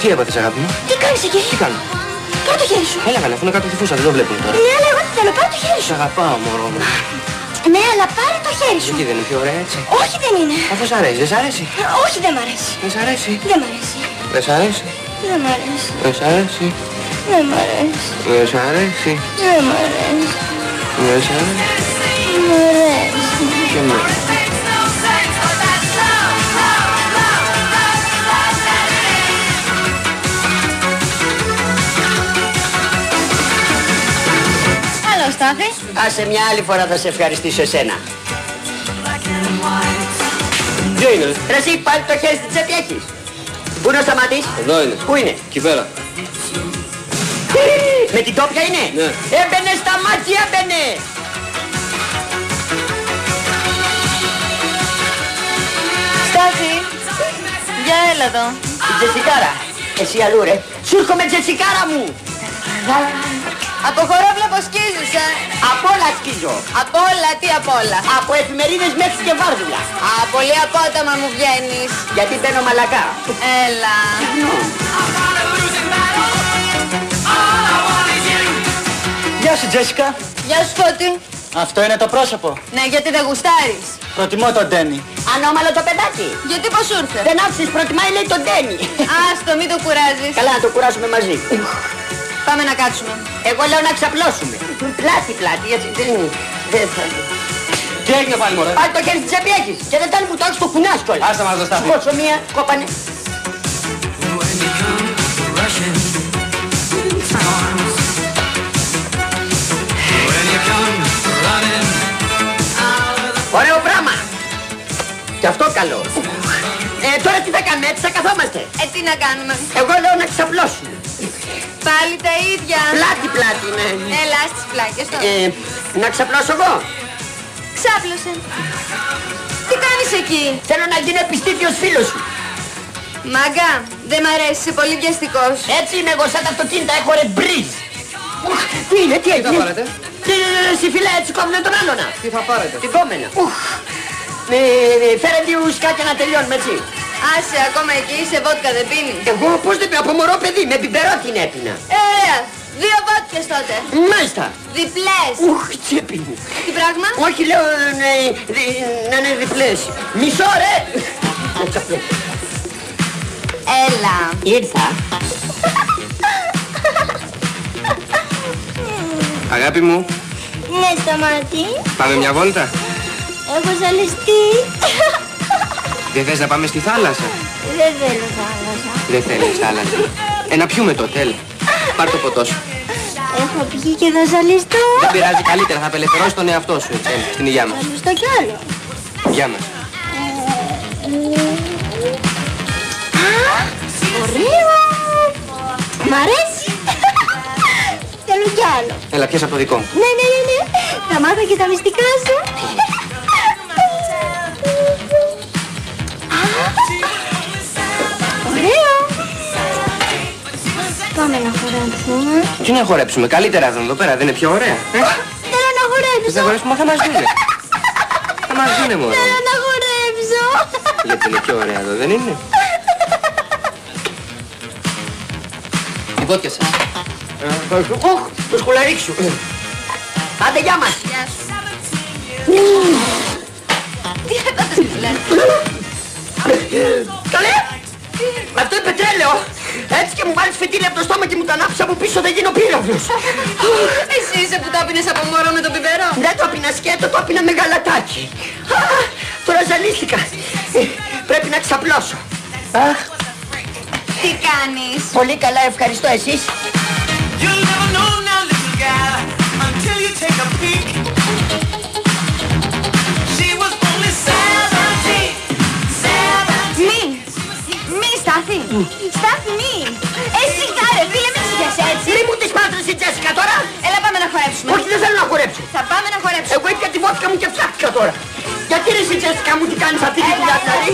Τι έπαθες αγάπη μου? Τι κάνεις εκεί? Τι κάνω? Πάρ' το χέρι σου. Έλα καλά, αφού είναι κάτω τη φούσα, δεν το βλέπουν τώρα. Ναι, αλλά εγώ δεν θέλω, πάρ' το χέρι Σ' σου. αγαπάω μωρό μου. Ναι, αλλά πάρε το χέρι σου. Γιατί δεν είναι πιο ωραία έτσι? Όχι, δεν είναι. Αφού σ' αρέσει, δεν σ' αρέσει? Όχι, δεν μ' αρέσει. Δεν σ' αρέσει? Δεν μ' αρέσει. Δεν σ' αρέσει? Δεν μ' αρέσει. Δεν σ' αρέσει? Δεν μ' αρέσει. Δεν σ' αρέσει? Δεν μ' αρέσει. Δεν σ' αρέσει? Μ' αρέσει. Και εμένα. Άλλο, Στάθη. Άσε μια άλλη φορά θα σε ευχαριστήσω εσένα. Τι είναι? Ρε εσύ πάλι το χέρι στην τσέπη έχεις. Πού είναι ο Σταματής? Εδώ είναι. Πού είναι? Εκεί πέρα. Με την τόπια είναι? Ναι. Έμπαινε Σταμάτη, έμπαινε. Στάθη. Για έλα εδώ. Η Τζεσικάρα. Εσύ αλλού ρε. Σου έρχομαι Τζεσικάρα μου. Αποχωρώ, βλέπω σκίζεις, Απ' όλα σκίζω. Απ' όλα, τι απ' όλα? Από εφημερίδες μέχρι και βάρδουλα. Α, πολύ απότομα μου βγαίνεις. Γιατί μπαίνω μαλακά. Έλα. Γεια σου, Τζέσικα. Γεια σου, Φώτη. Αυτό είναι το πρόσωπο. Ναι, γιατί δεν γουστάρεις. Προτιμώ τον Ντένι. Ανώμαλο το παιδάκι. Γιατί πώς ήρθε? Δεν άφησες, προτιμάει λέει τον Ντένι. Άστο, μην το κουράζεις. Καλά, να το κουράσουμε μαζί. Πάμε να κάτσουμε. Εγώ λέω να ξαπλώσουμε. Πλάτη, έτσι δεν θα... Τι έγινε πάλι μωρέ? Πάλι το χέρι στην τσέπη έχεις. Και δεν ήταν που το έχεις το κουνάς κιόλας. Άστα μας δωστά. Σου κόψω μία, κόπανε. Ωραίο πράγμα. Και αυτό καλό. Τώρα τι θα κάνουμε, έτσι θα καθόμαστε. Τι να κάνουμε? Εγώ λέω να ξαπλώσουμε. Πάλι τα ίδια. Πλάτη, ναι. Έλα στις πλάκες τώρα. Να ξαπλώσω εγώ. Ξάπλωσε. Τι κάνεις εκεί? Θέλω να γίνω επιστήμιος φίλος σου. Μάγκα, δεν μ' αρέσει, είσαι πολύ βιαστικός. Έτσι είμαι εγώ, σαν τα αυτοκίνητα, έχω ρε μπριζ. Τι είναι, τι έγινε? Τι θα πάρετε? Εσύ φίλε, έτσι κόβουνε τον άλλονα. Τι θα πάρετε? Την κόμενα. Φέρε δύο ουσκάκια να τελειώνουμε έτσι. Άσε, ακόμα εκεί είσαι, βότκα δεν πίνεις? Εγώ πώς δεν πίνω, από μωρό παιδί, με πιπερό την έπινα. Ωραία, δύο βότκες τότε. Μάλιστα. Διπλές. Τσέπη μου. Τι πράγμα? Όχι, λέω να είναι διπλές. Μισό ρε. Έλα. Ήρθα. Αγάπη μου, Ναι, Σταμάτη. πάμε μια βόλτα. Έχω ζαλιστεί. Δεν θες να πάμε στη θάλασσα? Δεν θέλω θάλασσα. Δεν θέλεις θάλασσα. Να πιούμε το τέλ. Πάρ' το ποτό σου. Έχω πιει και θα ζαλιστώ. Δεν πειράζει, καλύτερα θα απελευθερώσεις τον εαυτό σου, έτσι, στην υγειά μας. Ζαλιστώ κι άλλο. Γεια μας. Ωραίο. Μ' αρέσει. Θέλω κι άλλο. Έλα, πιάσα από το δικό μου. Ναι. Θα μάθω και τα μυστικά σου. Ωραίο. Πάμε να χορέψουμε. Τι να χορέψουμε, καλύτερα εδώ πέρα, δεν είναι πιο ωραία. Θέλω να χορέψω. Θα χορέψουμε, θα μας δούνε. Θα μας δούνε μόνο. Θέλω να χορέψω. Γιατί είναι πιο ωραία εδώ, δεν είναι? Τι βότια σας. Ωχ, το σκουλαρίκι σου. Άντε, γεια μας. Γεια σου. Τι έπαθες και λες. Καλέ, αυτό είναι πετρέλαιο. Έτσι και μου βάλεις φετίλι από το στόμα και μου τα ανάψεις από πίσω, δεν γίνω πύραυλος. Εσύ είσαι που το άπινες από μωρό με το πιπερό. Δεν το άπινα σκέτο, το άπινα με γαλατάκι. Τώρα ζαλίστηκα. Πρέπει να ξαπλώσω. Τι κάνεις? Πολύ καλά, ευχαριστώ, εσείς. Μη, Στάθη. Στάθη, μη. Εσύ κάρε, φίλε, μην ψυχες έτσι. Μη μου τις πάτρες η Τζέσικα τώρα. Έλα πάμε να χορέψουμε. Όχι, δεν θέλω να χορέψω. Θα πάμε να χορέψουμε. Εγώ έπια τη βότκα μου και φτιάχτηκα τώρα. Γιατί ρε εσύ Τζέσικα μου τι κάνεις αυτή τη δουλειά δηλαδή.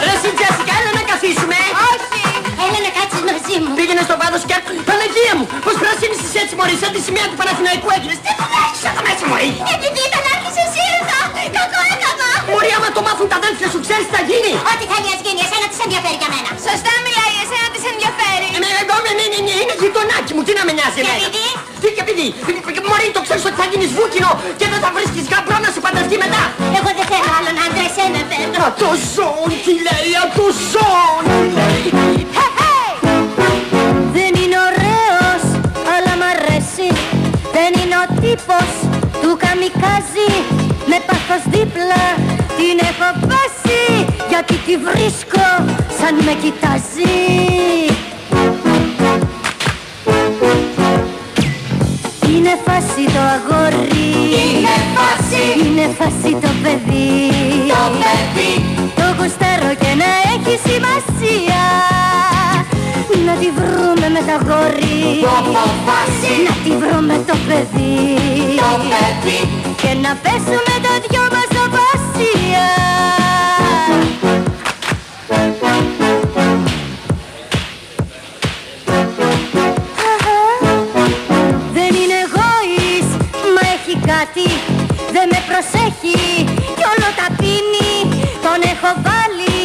Ρε εσύ Τζέσικα, έλα να καθίσουμε. Όχι. Έλα να κάτσεις μαζί μου. Πήγαινε στο βάδος και Παναγία μου, πως πράσινησες έτσι μωρή, σαν τη σημαία του Παναθηναϊκού έγινες. Τι το κάνεις εδώ μέσα μωρή. Επειδή ήταν άρχισες ήρθα. Κακό έκανα. Μωρή, άμα το μάθουν τα αδέλφια σου, ξέρεις τι θα γίνει. Ό,τι θέλει ας γίνει, εσένα της ενδιαφέρει για μένα. Σωστά μιλάει, εσένα της ενδιαφέρει. Εγώ είναι γειτονάκι μου, τι να με νοιάζει εμένα. Και επειδή? Τι και επειδή. Μωρή, το ξέρεις ότι θα γίνεις βούκινο και δεν θα βρίσκεις γαμπρό να σε παντρευτεί μετά. Εγώ δεν θέλω άλλον άντρα, εσένα θέλω. Το ζών τι λέει, το ζών τι λέει. Δεν είναι ωραίος, αλλά μ' αρέσει. Δεν είναι ο τύπος του καμικάζι. Με πάθος δίπλα την έχω πάσει, γιατί τη βρίσκω σαν με κοιτάζει. Είναι φάση το αγόρι, είναι φάση το παιδί. Το γουστάρω και να έχει σημασία. Να τη βρούμε με τα γόρι, να τη βρούμε το παιδί, και να πέσουμε τα δυο μας απασία. Δεν είναι εγώης, μα έχει κάτι. Δεν με προσέχει κι όλο τα πίνει. Τον έχω βάλει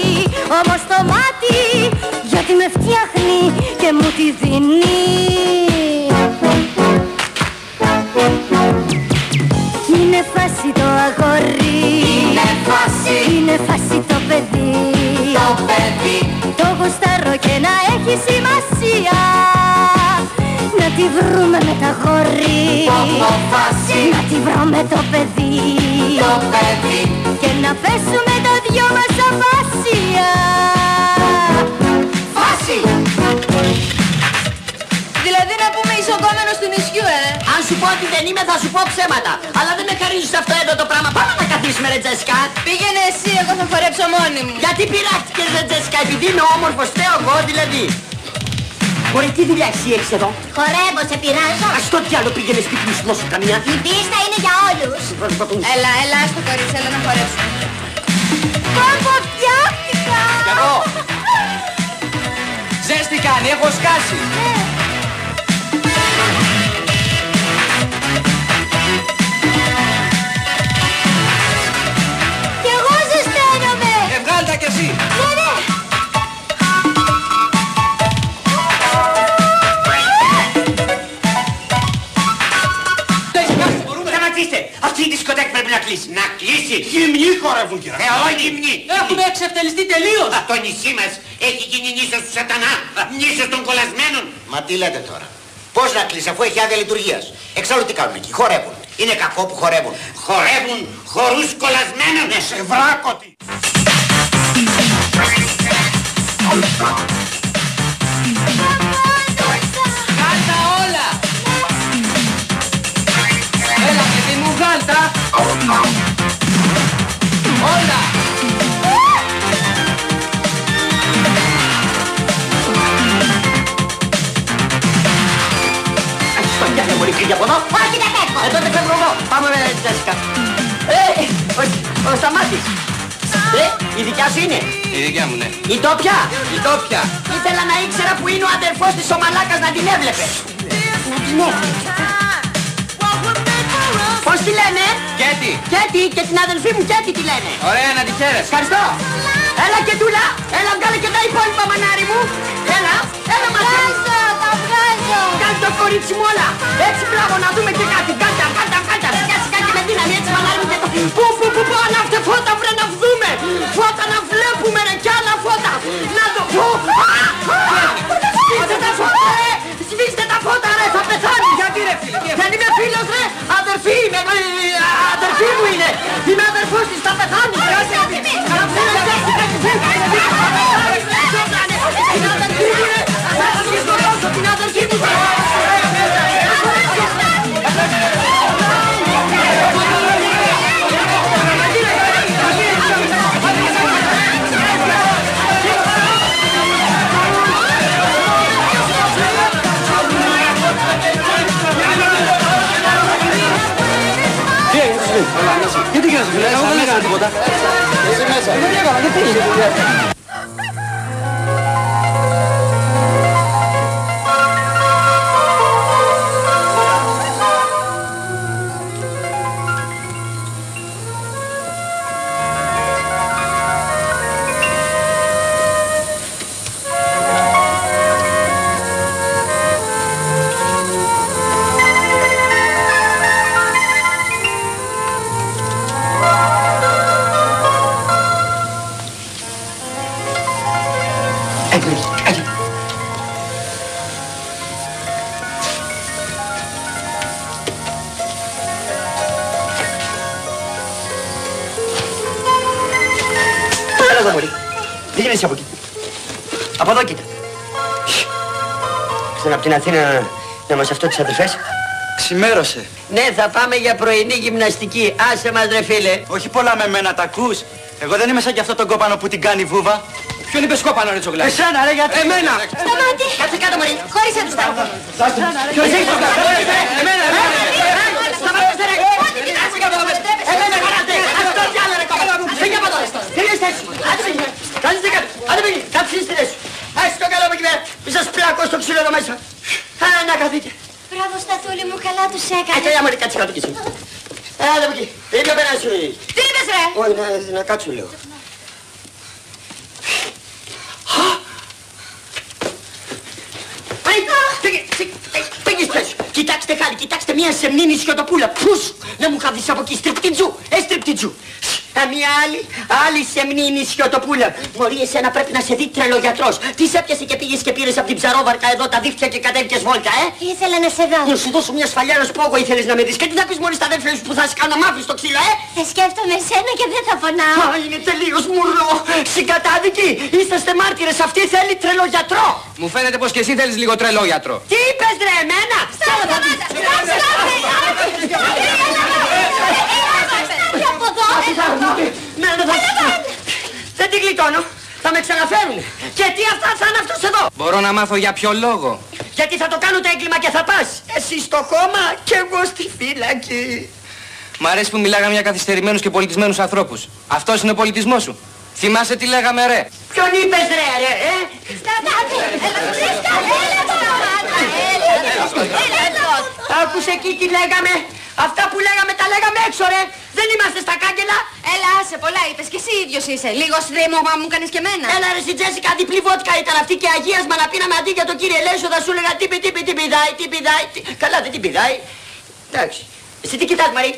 όμως το μάτι, γιατί με φτιάχνει και μου τη δίνει. Είναι φάση το αγόρι, είναι φάση το παιδί. Το γουστάρω και να έχει σημασία. Να τη βρούμε με τα γόρι, να τη βρούμε το παιδί, και να πέσουμε τα δυο μας απασία. Φάση! Δηλαδή να πούμε ισοκόμενος του νησιού, Αν σου πω ότι δεν είμαι θα σου πω ψέματα. Αλλά δεν με χαρίζεις αυτό εδώ το πράγμα. Πάμε να καθίσουμε ρε Τζέσικα. Πήγαινε εσύ, εγώ θα χορέψω μόνη μου. Γιατί πειράχτηκες ρε Τζέσικα, επειδή είμαι όμορφος, φταίω εγώ δηλαδή. Μωρέ, τι δουλειά εσύ έχεις εδώ. Χορεύω, σε πειράζω. Ας το τι άλλο πήγαινε σπίτι μου, σου δώσω καμία. Η πίστα είναι για όλους. Έλα στο κορίτσι, έλα να χορέψουμε. Πόπο φτιάχτηκα. Κι εγώ. Ζέστη κάνει, έχω σκάσει. Κι εγώ ζεσταίνομαι. Βγάλ' τα κι εσύ. Ναι. Σταματήστε! Αυτή η δισκοτέκη πρέπει να κλείσει. Να κλείσει! Γυμνοί χορεύουν κύριε. Όχι γυμνοί. Έχουμε εξευτελιστεί τελείως. Το νησί μας έχει γίνει νήσος του σατανά. Νήσος των κολλασμένων. Μα τι λέτε τώρα. Πώς να κλείσει αφού έχει άδεια λειτουργίας. Εξάλλου τι κάνουν εκεί, χορεύουν. Είναι κακό που χορεύουν. Χορεύουν χορούς κολλασμένους. Ναι, σε βράκωτη. Κάλτα όλα. Έλα παιδί μου, βγάλτα. Όλα. Στονιά, μπορεί φύγει από εδώ. Όχι, δεν φεύγω. Τότε φεύγω εγώ. Πάμε με την Τζέσικα. Ο Σταμάτης. Η δικιά σου είναι. Η δικιά μου, ναι. Η Τόπια. Η Τόπια. Ήθελα να ήξερα που είναι ο αδερφός της ο Μαλάκας να την έβλεπε. Να την έβλεπε. Πώς τη λένε? Κέτι. Κέτι και την αδελφή μου Κέτι τη λένε. Ωραία, να τη χαίρεσαι. Ευχαριστώ. Έλα Κετούλα. Έλα βγάλε και τα υπόλοιπα μανάρι μου. Έλα. Έλα μαζί. Βγάζω, τα βγάζω. Κάνε το κορίτσι μου όλα. Έτσι μπράβο να δούμε και κάτι. Κάττα. Σκάσει κάτι με δύναμη έτσι μανάρι μου και το... Πού άλλα αυτά φώτα βρε να δούμε. Φώτα να βλέπουμε ρε κι άλλα φώτα. Να το... Σβήστε τα φώτα ρε. Σβήστε τα φώτα ρε. Θα πεθάνει. Γιατί ρε φίλε. Δεν είμαι φίλος ρε. Αδερφή είμαι. Αδερφή μου είναι. Είμαι αδερφός της. Θα πεθάνει. Την αδερφή μου. Γιατί γίνεσαι φίλε, εγώ δεν έκανα τίποτα. Είσαι μέσα. Δεν έκανα, γιατί είσαι. Δεν γίνεσαι από εκεί. Από εδώ κοίτα. Ήρθαν από την Αθήνα να μας αυτό τις αδερφές. Ξημέρωσε. Ναι, θα πάμε για πρωινή γυμναστική. Άσε μας ρε φίλε. Όχι πολλά με μένα, τα ακούς. Εγώ δεν είμαι σαν κι αυτό τον κόπανο που την κάνει βούβα. Ποιον είπες κόπανο ρε τσογλάκι. Εσένα ρε, γιατί. Εμένα. Σταμάτη. Κάτσε κάτω μωρή. Χωρίσε τους τα. Ποιος έχεις το κάτω. Εμένα. Σταμάτησε ρε. Κάτσε κάτω. Εμένα καράτε. Αυτό κι άλλο ρε κόπανο. Φύγε από εδώ. Τι λες έτσι. Κάτσε κάτω. Άντε πήγε. Κάτσε στη θέση. Άσαι το καλό από εκεί πέρα. Μη σας πλάκω στο ξύλο εδώ μέσα. Να καθείτε. Μπράβο Σταθούλη μου, καλά τους έκανες. Κάτσε μωρή, κάτσε κάτω κι εσύ. Άντε από εκεί. Είπε πέρα σου. Τι είπες ρε. Όχι, να κάτσω λίγο. Πήγες πες. Κοιτάξτε χάρη, κοιτάξτε μια σεμνή νησιωτοπούλα. Πούς, να μου χαβείς από εκεί, στριπτιτζού, στριπτιτζού. Μια άλλη σεμνή νησιωτοπούλα. Μωρή, εσένα πρέπει να σε δει τρελογιατρός. Τι σε έπιασε και πήγες και πήρες από την ψαρόβαρκα εδώ τα δίχτυα και κατέβηκες βόλτα, Ήθελα να σε δω. Να σου δώσω μια σφαλιά να σου πω, εγώ ήθελες να με δεις. Και τι θα πεις μόλις τα αδέρφια σου που θα σε κάνω να μάθεις το ξύλο, Σκέφτομαι εσένα και δεν θα πονάω. Είναι τελείως μουρλό. Συγκατάδικη, είσαστε μάρτυρες, αυτή θέλει τρελογιατρό. Μου φαίνεται πως και εσύ θέλεις λίγο τρελόγιατρο. Τι είπες ρε εμένα. Δεν την γλιτώνω. Θα με ξαναφέρουνε. Και τι αυτά θα είναι αυτός εδώ. Μπορώ να μάθω για ποιο λόγο. Γιατί θα το κάνω το έγκλημα και θα πας. Εσύ στο χώμα και εγώ στη φύλακη. Μ' αρέσει που μιλάγαμε για καθυστερημένους και πολιτισμένους ανθρώπους. Αυτός είναι ο πολιτισμός σου. Θυμάσαι τι λέγαμε ρε. Ποιον είπες ρε Άκουσε εκεί τι λέγαμε. Αυτά που λέγαμε τα λέγαμε έξω ρε. Δεν είμαστε στα κάγκελα. Έλα, άσε, πολλά είπες και εσύ ίδιος είσαι. Λίγο στρίμωγμα μου κάνεις και εμένα. Έλα ρε, η Τζέσικα διπλή βότκα ήταν αυτή και αγίασμα να πίναμε αντί για το κύριε Λέσο θα σου έλεγα τι πηδάει. Καλά δεν τι πηδάει. Εντάξει. Εσύ τι κοιτάς Μαρή.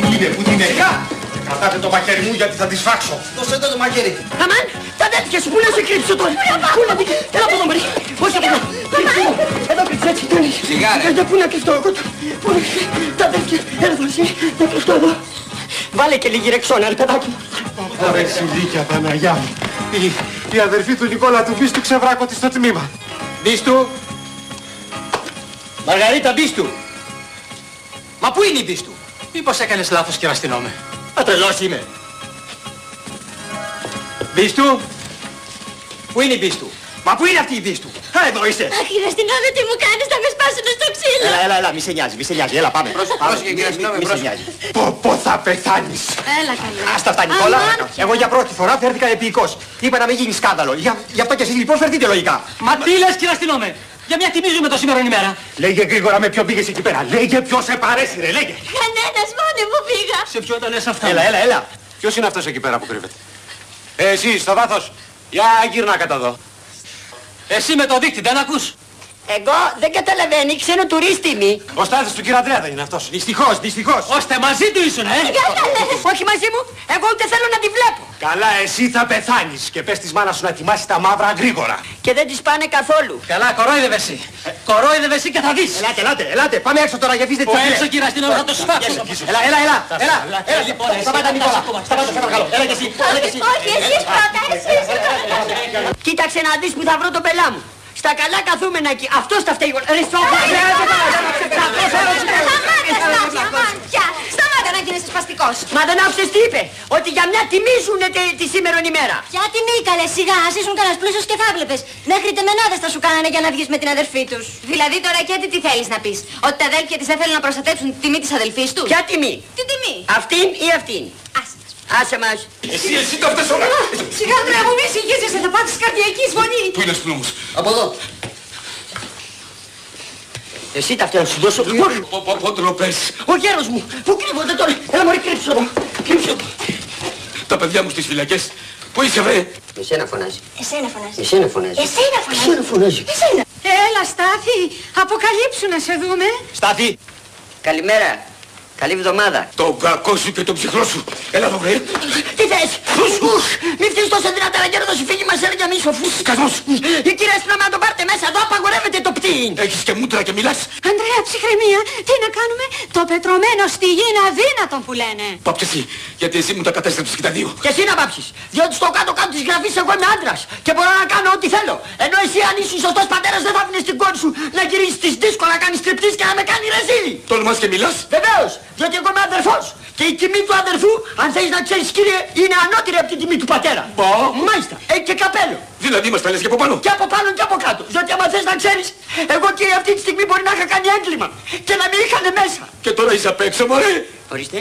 Πού είναι, πού είναι. Κρατάτε το χέρι μου γιατί θα τη σφάξω. Δώσε το μαγείρι. Αμάν, τα αδέλφια σου, πού να σε κρύψω τώρα. Πού να δει, έλα από εδώ Μαρή. Όχι από εδώ. Εδώ κρύψε έτσι. Σιγάρε. Πού να κρυφτώ εγώ. Τα αδέλφια, έλα εδώ εσύ, να κρυφτώ εδώ. Βάλε και λίγη ρεξόνα, ρε παιδάκι μου. Ωραία συνδίκια Παναγιά μου. Η αδερφή του Νικόλα του Μπίστου ξεβράκωτη στο τμήμα. Μπίστου. Μαργαρίτα Μπίστου. Μα πού είναι η Μπίστου? Μήπως έκανες λάθος, κύριε αστυνόμε? Ατρελός είμαι. Μπίστου. Πού είναι η Μπίστου? Μα πού είναι αυτή η Μπίστου? Εδώ είσαι. Αχ, κύριε αστυνόμε, τι μου κάνεις, θα με σπάσουν στο ξύλο. Έλα, μη σε νοιάζει, έλα πάμε. Πρόσεχε, κύριε αστυνόμε, Μη σε νοιάζει. Πω θα πεθάνεις. Έλα καλά. Άστα αυτά Νικόλα. Εγώ για πρώτη φορά φέρθηκα επίοικος. Είπα να μην γίνει σκάνδαλο. Γι' αυτό και εσείς λοιπόν φερθείτε λογικά. Μα τι λες, κύριε αστυνόμε? Για μια τιμίζουμε το σήμερα ημέρα. Λέγε γρήγορα με ποιον πήγες εκεί πέρα. Λέγε ποιος σε παρέσυρε, λέγε. Κανένας, μόνη μου πήγα. Σε ποιο τα λες αυτά? Έλα. Ποιος είναι αυτός εκεί πέρα που κρύβεται? Εσύ στο βάθος. Για γύρνα κατά εδώ. Εσύ με το δίκτυ, δεν ακούς? Εγώ δεν καταλαβαίνει, ξένο τουρίστη είμαι. Ο στάδιος του κύριο Ανδρέα δεν είναι αυτός. Δυστυχώς. Ώστε μαζί του ήσουν, Όχι μαζί μου, εγώ ούτε θέλω να τη βλέπω. Καλά, εσύ θα πεθάνεις και πες της μάνας σου να ετοιμάσει τα μαύρα γρήγορα. Και δεν τις πάνε καθόλου. Καλά, κορόιδευε εσύ. Κορόιδευε εσύ και θα δεις. Ελάτε, πάμε έξω τώρα γιατί δεν Ο έξω, κύριε αστυνόμε, θα το σφάξω. Έλα, λοιπόν, σταμάτα Νικόλα. Σταμάτα, σε παρακαλώ. Έλα και εσύ. Όχι, εσείς πρώτα, εσείς. Κοίταξε να δεις που θα βρω τον πελά μου. Στα καλά καθούμενα εκεί. Αυτός τα φταίει. Σταμάτα να γίνεσαι σπαστικός. Μα δεν άκουσες τι είπε? Ότι για μια τιμίζουνε τη σήμερον ημέρα. Ποια τιμή, καλέ, σιγά, ας ήσουν κανένας πλούσιος και θα βλέπες. Μέχρι τεμενάδες θα σου κάνανε για να βγεις με την αδερφή τους. Δηλαδή τώρα και τι θέλεις να πεις? Ότι τα αδέλφια της έθελαν να προστατέψουν τη τιμή της αδελφής τους? Ποια τιμή? Τι τιμή? Αυτήν ή αυτήν? Άσε μας. Εσύ το φταίς όλα. Σιγά Ανδρέα μου, μη συγχύζεσαι, θα πάθεις καρδιακή εισβολή. Πού είναι αστυνόμος? Από εδώ. Εσύ τα φταίει να σου δώσω. Πω ντροπές. Ο γέρος μου. Πού κρύβονται τώρα? Έλα μωρή, κρύψω εδώ. Κρύψω. Τα παιδιά μου στις φυλακές. Πού είσαι βρε? Εσένα φωνάζει. Εσένα φωνάζει. Εσένα φωνάζει. Εσένα φωνάζει. Εσένα. Έλα Στάθη, αποκαλύψου να σε δούμε. Στάθη. Καλημέρα. Καλή εβδομάδα. Τον κακό σου και τον ψυχρό σου. Έλα εδώ βρε. Τι θες? Μη φτύσεις τόσο δυνατά να γέρω να σου φύγει μας έλεγε να μην σοφούς. Σκασμός. Η κυρία αστυνομία να τον πάρτε μέσα εδώ, απαγορεύεται το πτύν. Έχεις και μούτρα και μιλάς. Ανδρέα, ψυχραιμία, τι να κάνουμε? Το πετρωμένο στη γη είναι αδύνατον που λένε. Πάψε εσύ, γιατί εσύ μου τα κατέστρεψες και τα δύο. Και εσύ να πάψεις, διότι στο κάτω-κάτω της γραφής εγώ είμαι άντρας και μπορώ να κάνω ό,τι θέλω. Ενώ εσύ αν ήσουν σωστός πατέρας δεν θα άφηνες την κόρη σου να γυρίσεις τις δίσκο να κάνεις τριπτής και να με κάνει ρεζίλη. Τολμάς και μιλάς. Βεβαίως, διότι εγώ είμαι αδερφός. Και η τιμή του αδερφού, αν θέλεις να ξέρεις κύριε, είναι ανώτερη από την τιμή του πατέρα. Μάλιστα, έχει και καπέλο. Δηλαδή μας τα λες και από πάνω. Και από πάνω και από κάτω. Διότι άμα θες να ξέρεις, εγώ κύριε αυτή τη στιγμή μπορεί να είχα κάνει έγκλημα και να με είχανε μέσα. Και τώρα είσαι απ' έξω μωρέ. Ορίστε.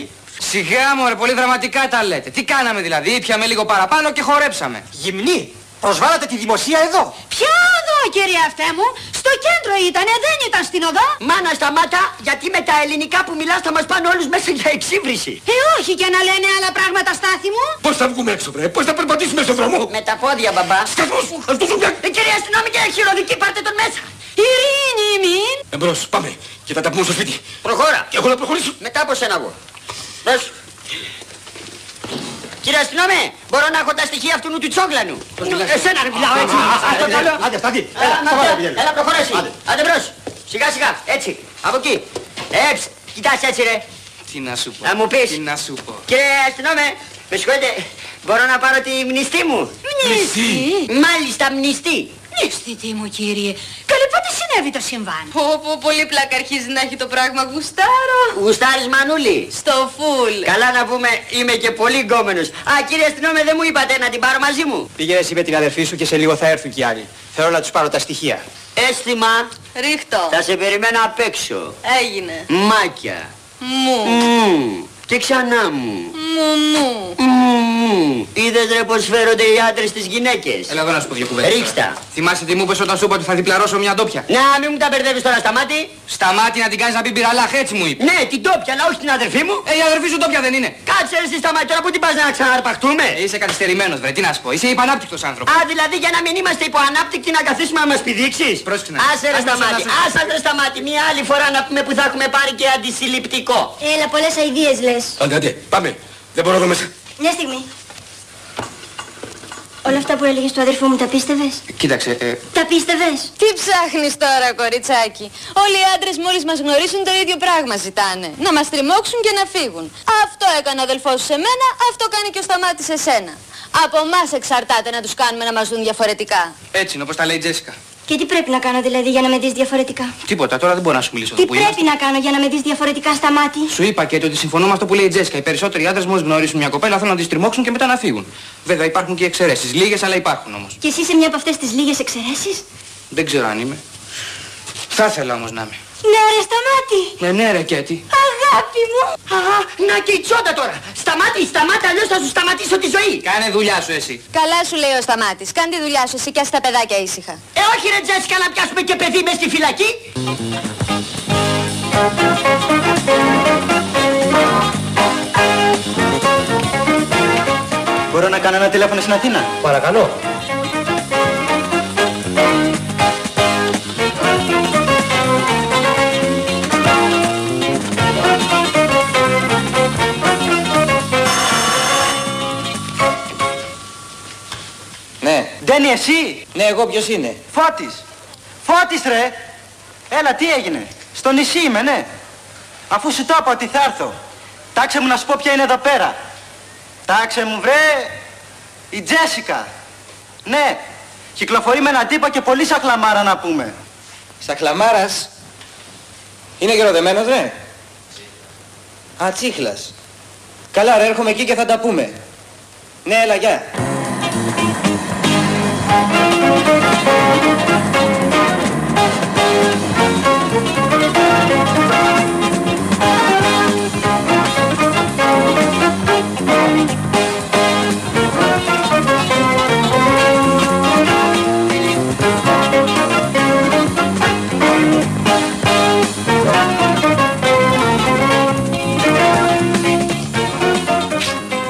Σιγά μωρέ, πολύ δραματικά τα λέτε. Τι κάναμε δηλαδή, ήπιαμε λίγο παραπάνω και χορέψαμε. Γυμνή, προσβάλλατε τη δημοσία εδώ. Ποια οδό, κύριε αυτέ μου? Στο κέντρο ήτανε, δεν ήταν στην οδό. Μάνα σταμάτα, γιατί με τα ελληνικά που μιλάς θα μας πάνε όλους μέσα για εξύβριση. Όχι και να λένε άλλα πράγματα, Στάθη μου. Πώς θα βγούμε έξω βρε, πώς θα περπατήσουμε στον δρόμο. Με τα πόδια μπαμπά. Σκασμός, ας το σου μια. Κυρία αστυνομική, χειροδική, πάρτε τον μέσα. Ειρήνη μην. Εμπρός, πάμε και θα τα πούμε στο σπίτι. Προχώρα. Και εγώ να προχωρήσω. Μετά από σένα εγώ. Μπρος. Κύριε αστυνόμε, μπορώ να έχω τα στοιχεία αυτού του τσόγλανου. Εσένα ρε μιλάω έτσι. Άντε, φτάνει. Έλα προχωρέσει. Άντε μπρος. Σιγά σιγά, έτσι. Από εκεί. Κοιτάς έτσι ρε. Τι να σου πω. Να μου πεις. Τι να σου πω. Κύριε αστυνόμε, με συγχωρείτε, μπορώ να πάρω τη μνηστή μου? Μνηστή. Μάλιστα μνηστή. Μνηστή τι μου κύριε. Καλή πότε συνέβη το συμβάν? Πολύ πλάκα αρχίζει να έχει το πράγμα, γουστάρω. Γουστάρεις μανούλη? Στο φουλ. Καλά να πούμε, είμαι και πολύ γκόμενος. Κύριε αστυνόμε, δεν μου είπατε να την πάρω μαζί μου? Πήγαινε εσύ με την αδερφή σου και σε λίγο θα έρθουν κι οι άλλοι. Θέλω να τους πάρω τα στοιχεία. Αίσθημα. Ρίχτω. Θα σε περιμένω απ' έξω. Έγινε. Μάκια. Μου. Και ξανά μου. Μου. Είδες ρε πως φέρονται οι άντρες στις γυναίκες. Έλα εδώ να σου πω δύο κουβέντες. Ρίξτα. Θυμάσαι τι μου είπες όταν σου είπα ότι θα διπλαρώσω μια ντόπια? Να μην μου τα μπερδεύεις τώρα, σταμάτη. Σταμάτη να την κάνεις να πει πυραλάχ, έτσι μου είπε. Ναι, την ντόπια, αλλά όχι την αδερφή μου. Η αδερφή σου ντόπια δεν είναι. Κάτσε ρε στη σταμάτη, τώρα που την πας να ξαναρπαχτούμε. Είσαι καθυστερημένος βρε, τι να σου πω. Είσαι υπανάπτυκτος άνθρωπος. Δηλαδή για να μην είμαστε υποανάπτυκτοι να καθίσουμε να μας πηδήξεις. Πρόσεξε να. Άσε ρε σταμάτη, άσε ρε σταμάτη. Μια άλλη φορά να πούμε που θα έχουμε πάρει και αντισυλληπτικό. Έλα, πολλές αηδίες λες. Άντε, πάμε. Δεν μπορώ εδώ μέσα. Μια στιγμή. Όλα αυτά που έλεγες του αδερφού μου τα πίστευες? Κοίταξε, Τα πίστευες? Τι ψάχνεις τώρα, κοριτσάκι? Όλοι οι άντρες μόλις μας γνωρίσουν το ίδιο πράγμα ζητάνε. Να μας τριμώξουν και να φύγουν. Αυτό έκανε ο αδελφός σου σε μένα, αυτό κάνει και ο Σταμάτης σε σένα. Από εμάς εξαρτάται να τους κάνουμε να μας δουν διαφορετικά. έτσι είναι όπως τα λέει η Τζέσικα. Και τι πρέπει να κάνω δηλαδή για να με δεις διαφορετικά? Τίποτα, τώρα δεν μπορώ να σου μιλήσω. Τι πρέπει να κάνω για να με δεις διαφορετικά, Σταμάτη? Σου είπα και ότι συμφωνώ με αυτό που λέει η Τζέσικα. Οι περισσότεροι άντρες μόλις γνωρίσουν μια κοπέλα θέλουν να τη τριμώξουν και μετά να φύγουν. Βέβαια υπάρχουν και εξαιρέσεις. Λίγες, αλλά υπάρχουν όμως. Και εσύ είσαι μια από αυτές τις λίγες εξαιρέσεις? Δεν ξέρω αν είμαι. Θα ήθελα όμως να είμαι. Ναι, ρε Σταμάτη! Ναι, ρε Κέτη. Αγάπη μου! Να και η τσόντα τώρα! Σταμάτη, αλλιώς θα σου σταματήσω τη ζωή! Κάνε δουλειά σου εσύ. Καλά σου λέει ο Σταμάτης. Κάνε τη δουλειά σου εσύ και άσε τα παιδάκια ήσυχα. Όχι ρε Τζέσικα, να πιάσουμε και παιδί μες στη φυλακή! Μπορώ να κάνω ένα τηλέφωνο στην Αθήνα? Παρακαλώ. Ναι. Ντένι, εσύ! Ναι, εγώ ποιος είναι? Φώτης! Φώτης, ρε! Έλα, τι έγινε? Στο νησί είμαι, ναι. Αφού σου το είπα ότι θα έρθω. Τάξε μου να σου πω ποια είναι εδώ πέρα. Τάξε μου, βρε! Η Τζέσικα. Ναι. Κυκλοφορεί με έναν τύπο και πολύ σαχλαμάρα να πούμε. Σαχλαμάρας. Είναι γεροδεμένος, ναι. Α, τσίχλας. Καλά ρε, έρχομαι εκεί και θα τα πούμε. Ναι, έλα, γεια.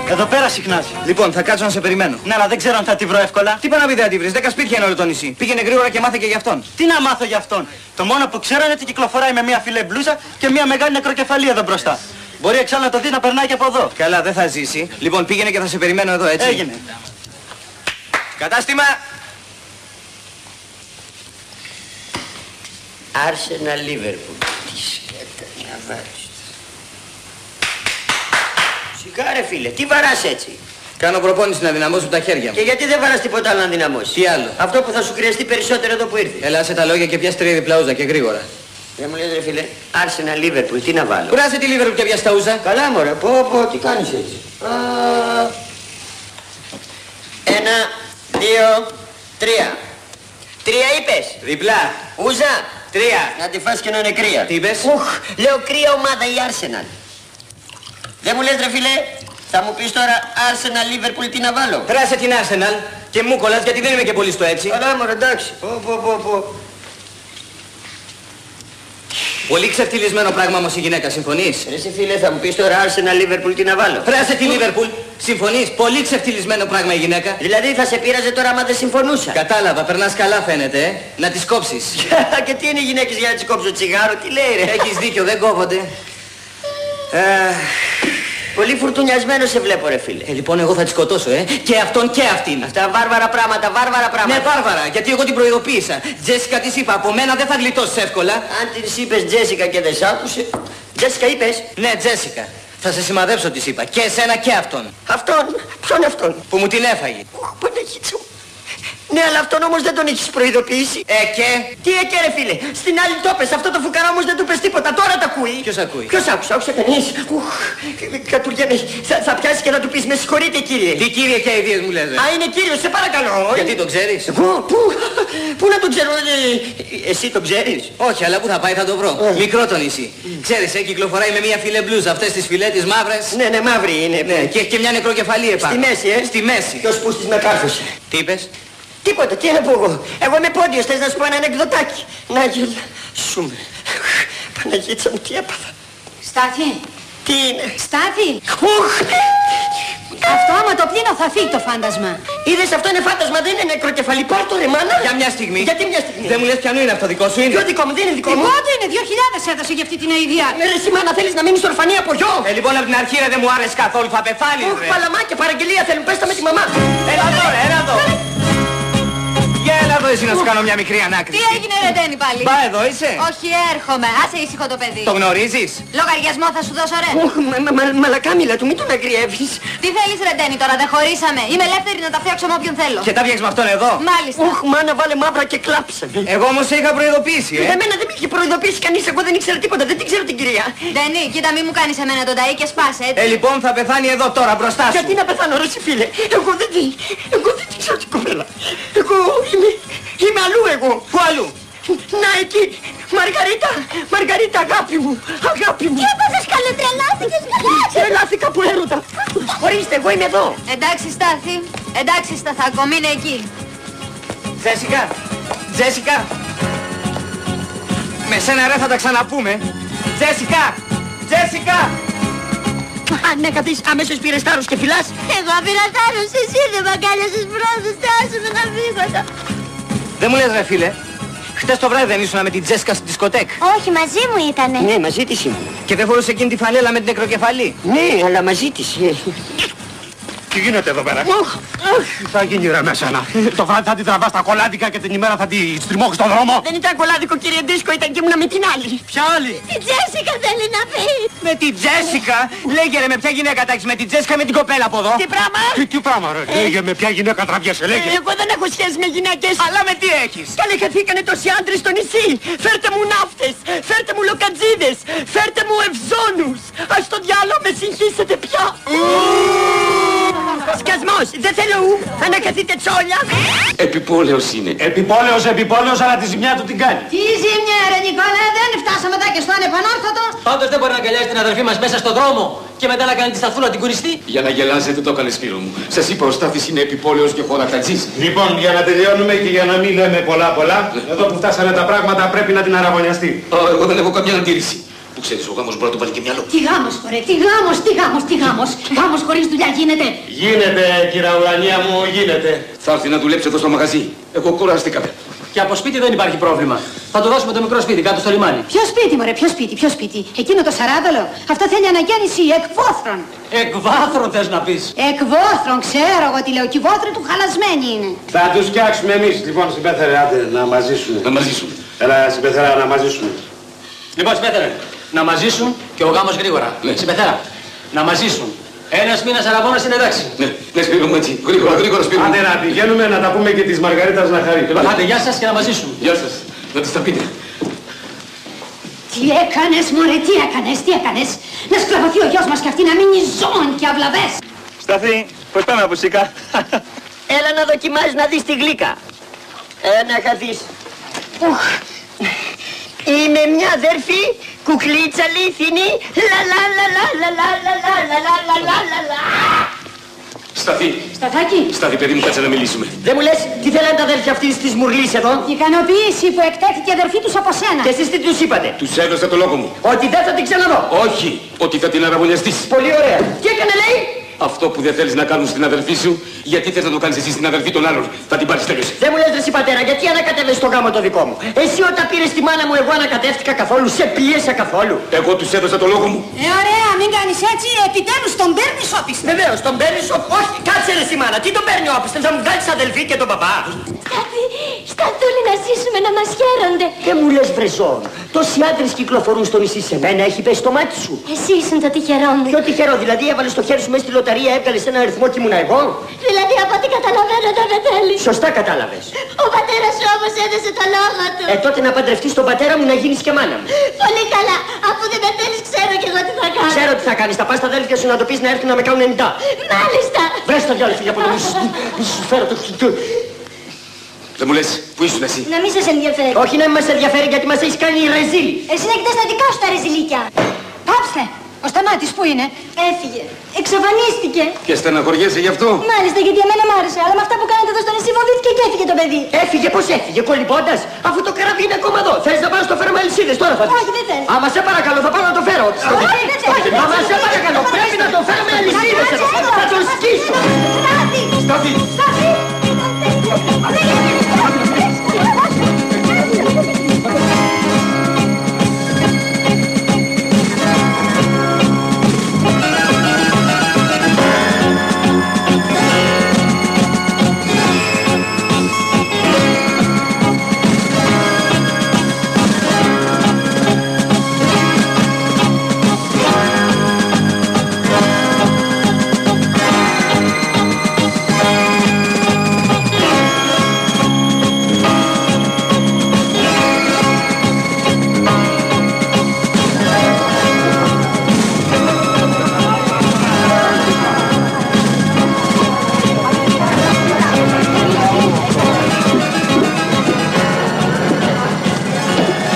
Εδώ πέρα συχνάζει. Λοιπόν, θα κάτσω να σε περιμένω. Ναι, αλλά δεν ξέρω αν θα τη βρω εύκολα. Τι πάει να πει δεν τη βρεις, 10 σπίτια είναι όλο το νησί. Πήγαινε γρήγορα και μάθε και γι' αυτόν. Τι να μάθω για αυτόν? Το μόνο που ξέρω είναι ότι κυκλοφοράει με μια φιλέ μπλούζα και μια μεγάλη νεκροκεφαλή εδώ μπροστά. Μπορεί εξάλλου να το δει να περνάει και από εδώ. Καλά, δεν θα ζήσει. Λοιπόν, πήγαινε και θα σε περιμένω εδώ, έτσι. Έγινε. Κατάστημα. Άρσεναλ Λίβερπουλ. Τι σκέτα να βάλεις. Σιγά ρε φίλε, τι βαράς έτσι? Κάνω προπόνηση να δυναμώσω τα χέρια μου. Και γιατί δεν βαράς τίποτα άλλο να δυναμώσεις? Τι άλλο? Αυτό που θα σου χρειαστεί περισσότερο εδώ που ήρθες. Έλα σε τα λόγια και πιάσε τρίτη πλαούζα και γρήγορα. Δεν μου λες ρε φίλε, Άρσεναλ Λίβερπουλ, τι να βάλω? Κουράσε τη Λίβερπουλ και πιάσε τα ούζα. Καλά μωρέ, πω, τι κάνεις έτσι? 1, 2, 3. 3 είπες? Διπλά. Ούζα. 3. Να τη φας και να είναι κρύα. Τι είπες? Λέω κρύα ομάδα η Arsenal. Δεν μου λες ρε φίλε, θα μου πεις τώρα Arsenal Liverpool τι να βάλω? Πράσε την Arsenal και μου κολλάς γιατί δεν είμαι και πολύ στο έτσι. Καλά μωρέ, εντάξει. Πω. Πολύ ξεφτυλισμένο πράγμα όμως η γυναίκα, συμφωνείς? Ρε εσύ φίλε, θα μου πεις τώρα Arsenal Liverpool τι να βάλω? Πράσε τη Liverpool, συμφωνείς? Πολύ ξεφτυλισμένο πράγμα η γυναίκα. Δηλαδή θα σε πείραζε τώρα άμα δεν συμφωνούσα? Κατάλαβα, περνάς καλά φαίνεται, να τις κόψεις. Και τι είναι οι γυναίκες για να τις κόψω τσιγάρο, τι λέει ρε? Έχεις δίκιο, δεν κόβονται. Πολύ φουρτουνιασμένο σε βλέπω ρε φίλε. Λοιπόν εγώ θα τη σκοτώσω, και αυτόν και αυτήν. Αυτά βάρβαρα πράγματα. Ναι, βάρβαρα, γιατί εγώ την προειδοποίησα. Τζέσικα της είπα, από μένα δεν θα γλιτώσεις εύκολα. Αν της είπες Τζέσικα και δεν σ' άκουσε. Τζέσικα είπες? Ναι, Τζέσικα. Θα σε σημαδέψω της είπα, και εσένα και αυτόν. Αυτόν? Ποιον αυτόν? Που μου την έφαγε. Παναγίτσα μου. Ναι, αλλά αυτόν όμως δεν τον έχεις προειδοποιήσει. Και? Τι ρε φίλε, στην άλλη το πες, αυτό το φουκαρά όμως δεν του πες τίποτα, τώρα τα ακούει. Ποιος ακούει? Ποιος άκουσε κανείς. Κατουργέμαι, θα πιάσεις και να του πεις με συγχωρείτε κύριε. Τι κύριε και αηδίες μου λες? Α, είναι κύριος, σε παρακαλώ. Γιατί τον ξέρεις? Εγώ, πού να τον ξέρω, εσύ τον ξέρεις? Όχι, αλλά πού θα πάει θα το βρω. Μικρό το νησί. Ξέρεις, κυκλοφοράει με μια φιλέ μπλούζα, αυτές τις φιλέ τις μαύρες. Ναι, μαύρη είναι. Ναι, και έχει και μια νεκροκεφαλή επάνω. Στη μέση, Στη μέση. Ποιος πούστης με κάρφωσε. Τι είπες? Τίποτα, τι να πω εγώ. Εγώ είμαι πόντιος, θες να σου πω ένα ανεκδοτάκι. Να γελάσουμε. Παναγίτσα μου, τι έπαθα. Στάθη. Τι είναι? Στάθη. Αυτό άμα το πλύνω θα φύγει το φάντασμα. Είδες, αυτό είναι φάντασμα, δεν είναι νεκροκεφαλή. Πάρ' το ρε μάνα. Για μια στιγμή. Γιατί μια στιγμή. Δεν μου λες ποιανού είναι αυτό, δικό σου είναι? Ποιο δικό μου, δεν είναι δικό μου. Δικό του είναι, 2.000 έδωσε για αυτή την αηδία. Ρε εσύ μάνα, θέλεις να μείνεις ορφανή από γιο. Λοιπόν από την αρχή ρε, δεν μου άρεσε καθόλου, θα πεθάνεις ρε. Παλαμάκια, παραγγελία θέλουν, πες τα με τη μαμά. Έλα εδώ ρε, έλα εδώ. Για έλα εδώ εσύ να σου κάνω μια μικρή ανάκριση. Τι έγινε ρε Ντένι πάλι? Μπα εδώ είσαι. Όχι, έρχομαι. Άσε ήσυχο το παιδί. Το γνωρίζεις? Λογαριασμό θα σου δώσω ρε. Μαλακάμιλα του, μην τον αγριεύεις. Τι θέλεις ρε Ντένι τώρα, δεν χωρίσαμε. Είμαι ελεύθερη να τα φτιάξω με όποιον θέλω. Και τα φτιάξεις με αυτόν εδώ? Μάλιστα. Μάνα, βάλε μαύρα και κλάψε. Εγώ όμως σε είχα προειδοποιήσει, Εμένα δεν με είχε προειδοποιήσει κανείς, εγώ δεν ήξερα τίποτα, δεν την ξέρω την κυρία. Ντένι, κοίτα μη μου κάνεις εμένα τον ταΐ και σπάσε έτσι. Λοιπόν θα πεθάνει εδώ τώρα μπροστά σου. Γιατί να πεθάνω ρε φίλε, εγώ δεν την ξέρω την κοπέλα. Εγώ είμαι αλλού εγώ. Πού αλλού? Να εκεί, Μαργαρίτα αγάπη μου. Τι έπαθες καλέ, τρελάθηκες καλέ? Τρελάθηκα που έρωτα. Ορίστε, εγώ είμαι εδώ. Εντάξει Στάθη, εντάξει Σταθάκο, μείνε εκεί. Τζέσικα, με σένα ρε θα τα ξαναπούμε. Τζέσικα. Ανέκατης, αμέσως πήρες θάρρος και φυλάς. Εγώ πήρα θάρρος, εσύ δεν μ' αγκάλιασες πρώτος, άσε να φύγω. Δεν μου λες ρε φίλε, χτες το βράδυ δεν ήσουνα με την Τζέσικα στη δισκοτέκ? Όχι, μαζί μου ήτανε. Ναι, μαζί της ήμουν. Και δεν φορούσε εκείνη τη φανέλα με την νεκροκεφαλή? Ναι, αλλά μαζί της. Τι γίνεται εδώ πέρα? Τι θα γίνει ρε μέσα να? Το βράδυ θα την τραβάς τα κολάδικα και την ημέρα θα την στριμώξεις στον δρόμο. Δεν ήταν κολάδικο κύριε Ντίσκο, ήταν και ήμουνα με την άλλη. Ποια άλλη? Την Τζέσικα θέλει να πει. Με την Τζέσικα? Λέγε ρε, με ποια γυναίκα τα έχεις? Με την Τζέσικα, με την κοπέλα από εδώ? Τι πράγμα? Τι πράγμα ρε? Λέγε με ποια γυναίκα τραβιέσαι, λέγε. Εγώ δεν έχω σχέση με γυναίκες. Αλλά με τι έχεις? Καλέ χαθήκανε τόσοι άντρες στο νησί. Φέρτε μου ναύτες, φέρτε μου λοκατζίδες, φέρτε μου ευζώνους. Ας το διάλογο με συγχύσετε πια. Σκασμός, δεν θέλω ου, ανακαθείτε τσόλια. Επιπόλαιος είναι. Επιπόλαιος, αλλά τη ζημιά του την κάνει. Τι ζημιά ρε Νικόλα, δεν φτάσαμε εδώ και στο ανεπανόρθωτο. Πάντως δεν μπορεί να αγκαλιάσει την αδερφή μας μέσα στον δρόμο και μετά να κάνει τη σταθούλα την κουριστή. Για να γελάσετε το έκανε Σπύρο μου. Σας είπα ο Στάθης είναι επιπόλαιος και χωρακατζής. Λοιπόν, για να τελειώνουμε και για να μην λέμε πολλά, εδώ που φτάσανε τα πράγματα πρέπει να την αραγωνιαστεί. Εγώ δεν έχω καμιά αντίρρηση. Που ξέρεις, ο γάμος μπορεί να του βάλει και μυαλό. Τι γάμος, μωρέ, τι γάμος. Γάμος χωρίς δουλειά γίνεται. Γίνεται, κυρία Ουρανία μου, γίνεται. Θα έρθει να δουλέψει εδώ στο μαγαζί. Εγώ κουράστηκα. Και από σπίτι δεν υπάρχει πρόβλημα. Θα του δώσουμε το μικρό σπίτι κάτω στο λιμάνι. Ποιο σπίτι, μωρέ, ποιο σπίτι. Εκείνο το σαράδολο. Αυτό θέλει αναγέννηση εκβόθρων. Εκβάθρων θες να πεις? Εκβόθρων, ξέρω εγώ τι λέω. Και η βόθρη του χαλασμένη είναι. Θα τους φτιάξουμε εμείς, λοιπόν, συμπέθερε, άντε, να μαζίσουν. Έλα, συμπέθερα, να μαζίσουν. Λοιπόν, συμπέθερε, να μαζίσουν και ο γάμος γρήγορα. Συμπεθέρα, να μαζίσουν. Ένας μήνας αραβώνας είναι εντάξει. Ναι, Σπύρο μου έτσι. Γρήγορα Σπύρο μου. Άντε να πηγαίνουμε να τα πούμε και της Μαργαρίτας να χαρεί. Άντε, γεια σας και να μαζίσουν. Γεια σας. Να της τα πείτε. Τι έκανες, μωρέ, τι έκανες. Να σκλαβωθεί ο γιος μας και αυτή να μείνει ζώων και αυλαβές. Σταθή, πώς πάμε από σίκα? Έλα να δοκιμάζεις να δεις τη γλύκα. Να χαθείς. Είμαι μια αδερφή, κουκλίτσα λίθινη, λα. Σταθή, παιδί μου, κάτσε να μιλήσουμε. Δεν μου λες τι θέλανε τα αδέρφια αυτής της μουρλής εδώ? Η ικανοποίηση που εκτέθηκε η αδερφή τους από σένα. Και εσείς τι τους είπατε? Τους έδωσα το λόγο μου. Ότι δεν θα την ξαναδώ. Όχι, ότι θα την αραβωνιαστείς. Πολύ ωραία. Τι έκανε λέει? Αυτό που δεν θέλεις να κάνουν στην αδερφή σου, γιατί θες να το κάνεις εσύ στην αδερφή των άλλων? Θα την πάρεις τέλος. Δεν μου λες εσύ πατέρα, γιατί ανακατεύεσαι το γάμο το δικό μου? Εσύ όταν πήρες τη μάνα μου, εγώ ανακατεύτηκα καθόλου, σε πίεσα καθόλου? Εγώ τους έδωσα το λόγο μου. Ωραία, μην κάνεις έτσι, επιτέλους τον παίρνεις όπισθεν. Βεβαίως, τον παίρνεις όχι, κάτσε ρε εσύ μάνα, τι τον παίρνει όπισθεν, θα μου βγάλεις αδελφή και τον παπά. Σταθούλη να ζήσουμε να μας χαίρονται. Δεν μου λες βρεζόν, τόσοι άντρες κυκλοφορούν στο νησί, σε μένα έχει πέσει το μάτι σου. Εσύ ήσουν το τυχερό μου. Ποιο τυχερό, δηλαδή έβαλες το χέρι σου μέσα στη λοταρία, έβγαλες ένα αριθμό και ήμουνα εγώ. Δηλαδή από ό,τι καταλαβαίνω δεν με θέλεις. Σωστά κατάλαβες. Ο πατέρας σου όμως έδωσε το λόγο του. Τότε να παντρευτείς τον πατέρα μου να γίνεις και μάνα μου. Πολύ καλά. Αφού δεν με θέλεις ξέρω κι εγώ τι θα κάνω. Ξέρω τι θα κάνεις. Θα πας στα αδέλφια σου να το πεις να έρθουν να με κάνουν 90. Μάλιστα. Βρες το διάλογο για από το μη σου φέρω το... Δεν μου λες, πού ήσουν εσύ? Να μην σας ενδιαφέρει. Όχι να μην μας ενδιαφέρει γιατί μας έχεις κάνει ρεζίλ. Εσύ να κοιτάς τα δικά σου τα ρεζιλίκια. Πάψτε. Ο Σταμάτης πού είναι? Έφυγε. Εξαφανίστηκε. Και στεναχωριέσαι γι' αυτό? Μάλιστα, γιατί εμένα μ' άρεσε. Αλλά με αυτά που κάνετε εδώ στο νησί φοβήθηκε και έφυγε το παιδί. Έφυγε, πώς έφυγε, κολυμπώντας? Αφού το καράβι είναι ακόμα εδώ. Θες να πάω να το φέρω με αλυσίδες, τώρα θα δεις. Όχι, δεν θέλω. Άμα σε παρακαλώ, θα πάω να το φέρω. Όχι, δεν θέλω. Άμα σε παρακαλώ, πρέπει να το φέρω με αλυσίδες εδώ. Θα τον σκίσω.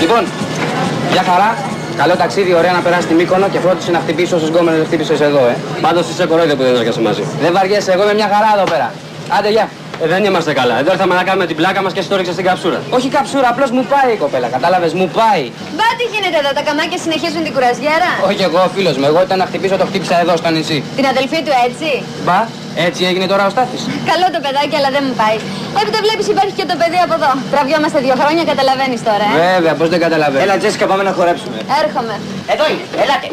Λοιπόν, μια χαρά. Καλό ταξίδι, ωραία να περάσει τη Μύκονο και φρόντισε να χτυπήσει όσους γκόμενες χτύπησες εδώ, Πάντως είσαι κορόιδο που δεν έρχεσαι μαζί. Δεν βαριέσαι, εγώ είμαι μια χαρά εδώ πέρα. Άντε, γεια. Δεν είμαστε καλά. Εδώ ήρθαμε να κάνουμε την πλάκα μας και εσύ το ρίξες στην καψούρα. Όχι καψούρα, απλώς μου πάει η κοπέλα, κατάλαβες, μου πάει. Μπα, τι γίνεται εδώ, τα καμάκια συνεχίζουν την κουρασιέρα. Όχι εγώ, φίλος μου, εγώ ήταν να χτυπήσω, το χτύπησα εδώ στο νησί. Την αδελφή του έτσι. Μπα, έτσι έγινε τώρα ο Στάθης. Καλό το παιδάκι, αλλά δεν μου πάει. Έπειτα βλέπεις υπάρχει και το παιδί από εδώ. Τραβιόμαστε 2 χρόνια, καταλαβαίνεις τώρα, Βέβαια, πώς δεν καταλαβαίνω. Έλα, Τζέσικα, πάμε να χορέψουμε. Έρχομαι. Εδώ είναι, ελάτε.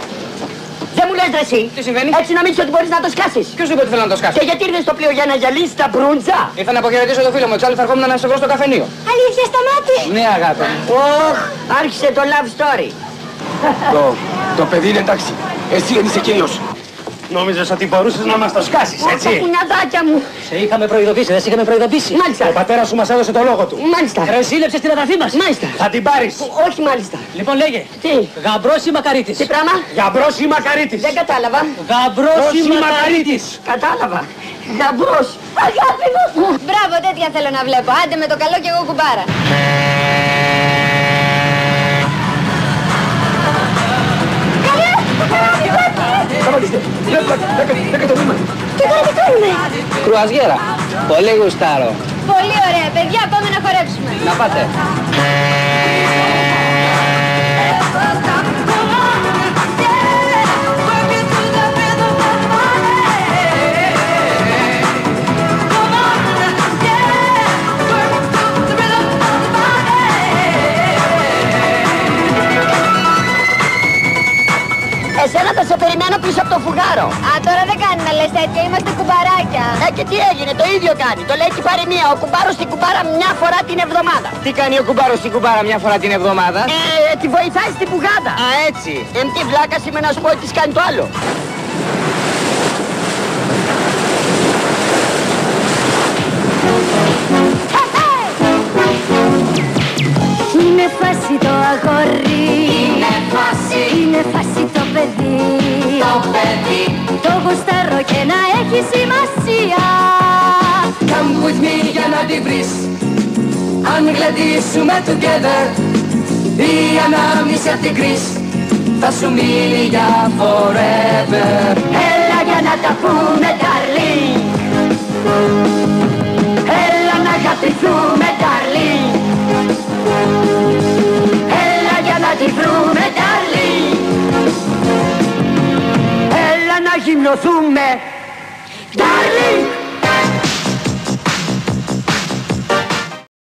Δεν μου λες ρε εσύ. Τι συμβαίνει? Έτσι νομίζεις ότι μπορείς να το σκάσεις. Ποιος είπε ότι θέλω να το σκάσω? Και γιατί ήρθες στο πλοίο για να γυαλίσεις τα μπρούντζα. Ήρθα να αποχαιρετήσω το φίλο μου, εξάλλου θα ερχόμουν να σε βρω στο καφενείο. Αλήθεια, Σταμάτη. Ναι, αγάπη. Ωχ, άρχισε το love story. Το παιδί είναι εντάξει. Εσύ δεν είσαι κύριος. Νόμιζες ότι μπορούσες να μας το σκάσεις, έτσι. Τα κουνιαδάκια μου. Σε είχαμε προειδοποιήσει, δεν σε είχαμε προειδοποιήσει. Μάλιστα. Ο πατέρας σου μας έδωσε το λόγο του. Μάλιστα. Ρε, σύλλεψες την αδαφή μας. Μάλιστα. Θα την πάρεις. Όχι μάλιστα. Λοιπόν, λέγε. Τι. Γαμπρός ή μακαρίτης. Τι πράγμα. Γαμπρός ή μακαρίτης. Δεν κατάλαβα. Γαμπρός ή μακαρίτης. Κατάλαβα. Γαμπρός. Αγάπη μου. Μπράβο, τέτοια θέλω να βλέπω. Άντε με το καλό και εγώ κουμπάρα. Σταματήστε. Λέτε το βήμα. Τι κάνουμε. Κρουαζιέρα. Πολύ γουστάρω. Πολύ ωραία, παιδιά, πάμε να χορέψουμε. Να πάτε. Εσένα θα σε περιμένω πίσω από το φουγάρο. Α, τώρα δεν κάνει να λες τέτοια, είμαστε κουμπαράκια. Και τι έγινε, το ίδιο κάνει. Το λέει και η παροιμία. Ο κουμπάρος στην κουμπάρα μια φορά την εβδομάδα. Τι κάνει ο κουμπάρος στην κουμπάρα μια φορά την εβδομάδα? Τη βοηθάει στην πουγάδα. Α, έτσι. Τι βλάκα είμαι να σου πω ότι κάνει το άλλο. Είναι φάση το αγόρι. Είναι φάση το παιδί. Το γουστάρω και να έχει σημασία. Come with me για να τη βρεις. Αν γλεντήσουμε together, η ανάμνηση απ' την κρίση θα σου μείνει για forever. Έλα για να τα πούμε, darling. Έλα να αγαπηθούμε,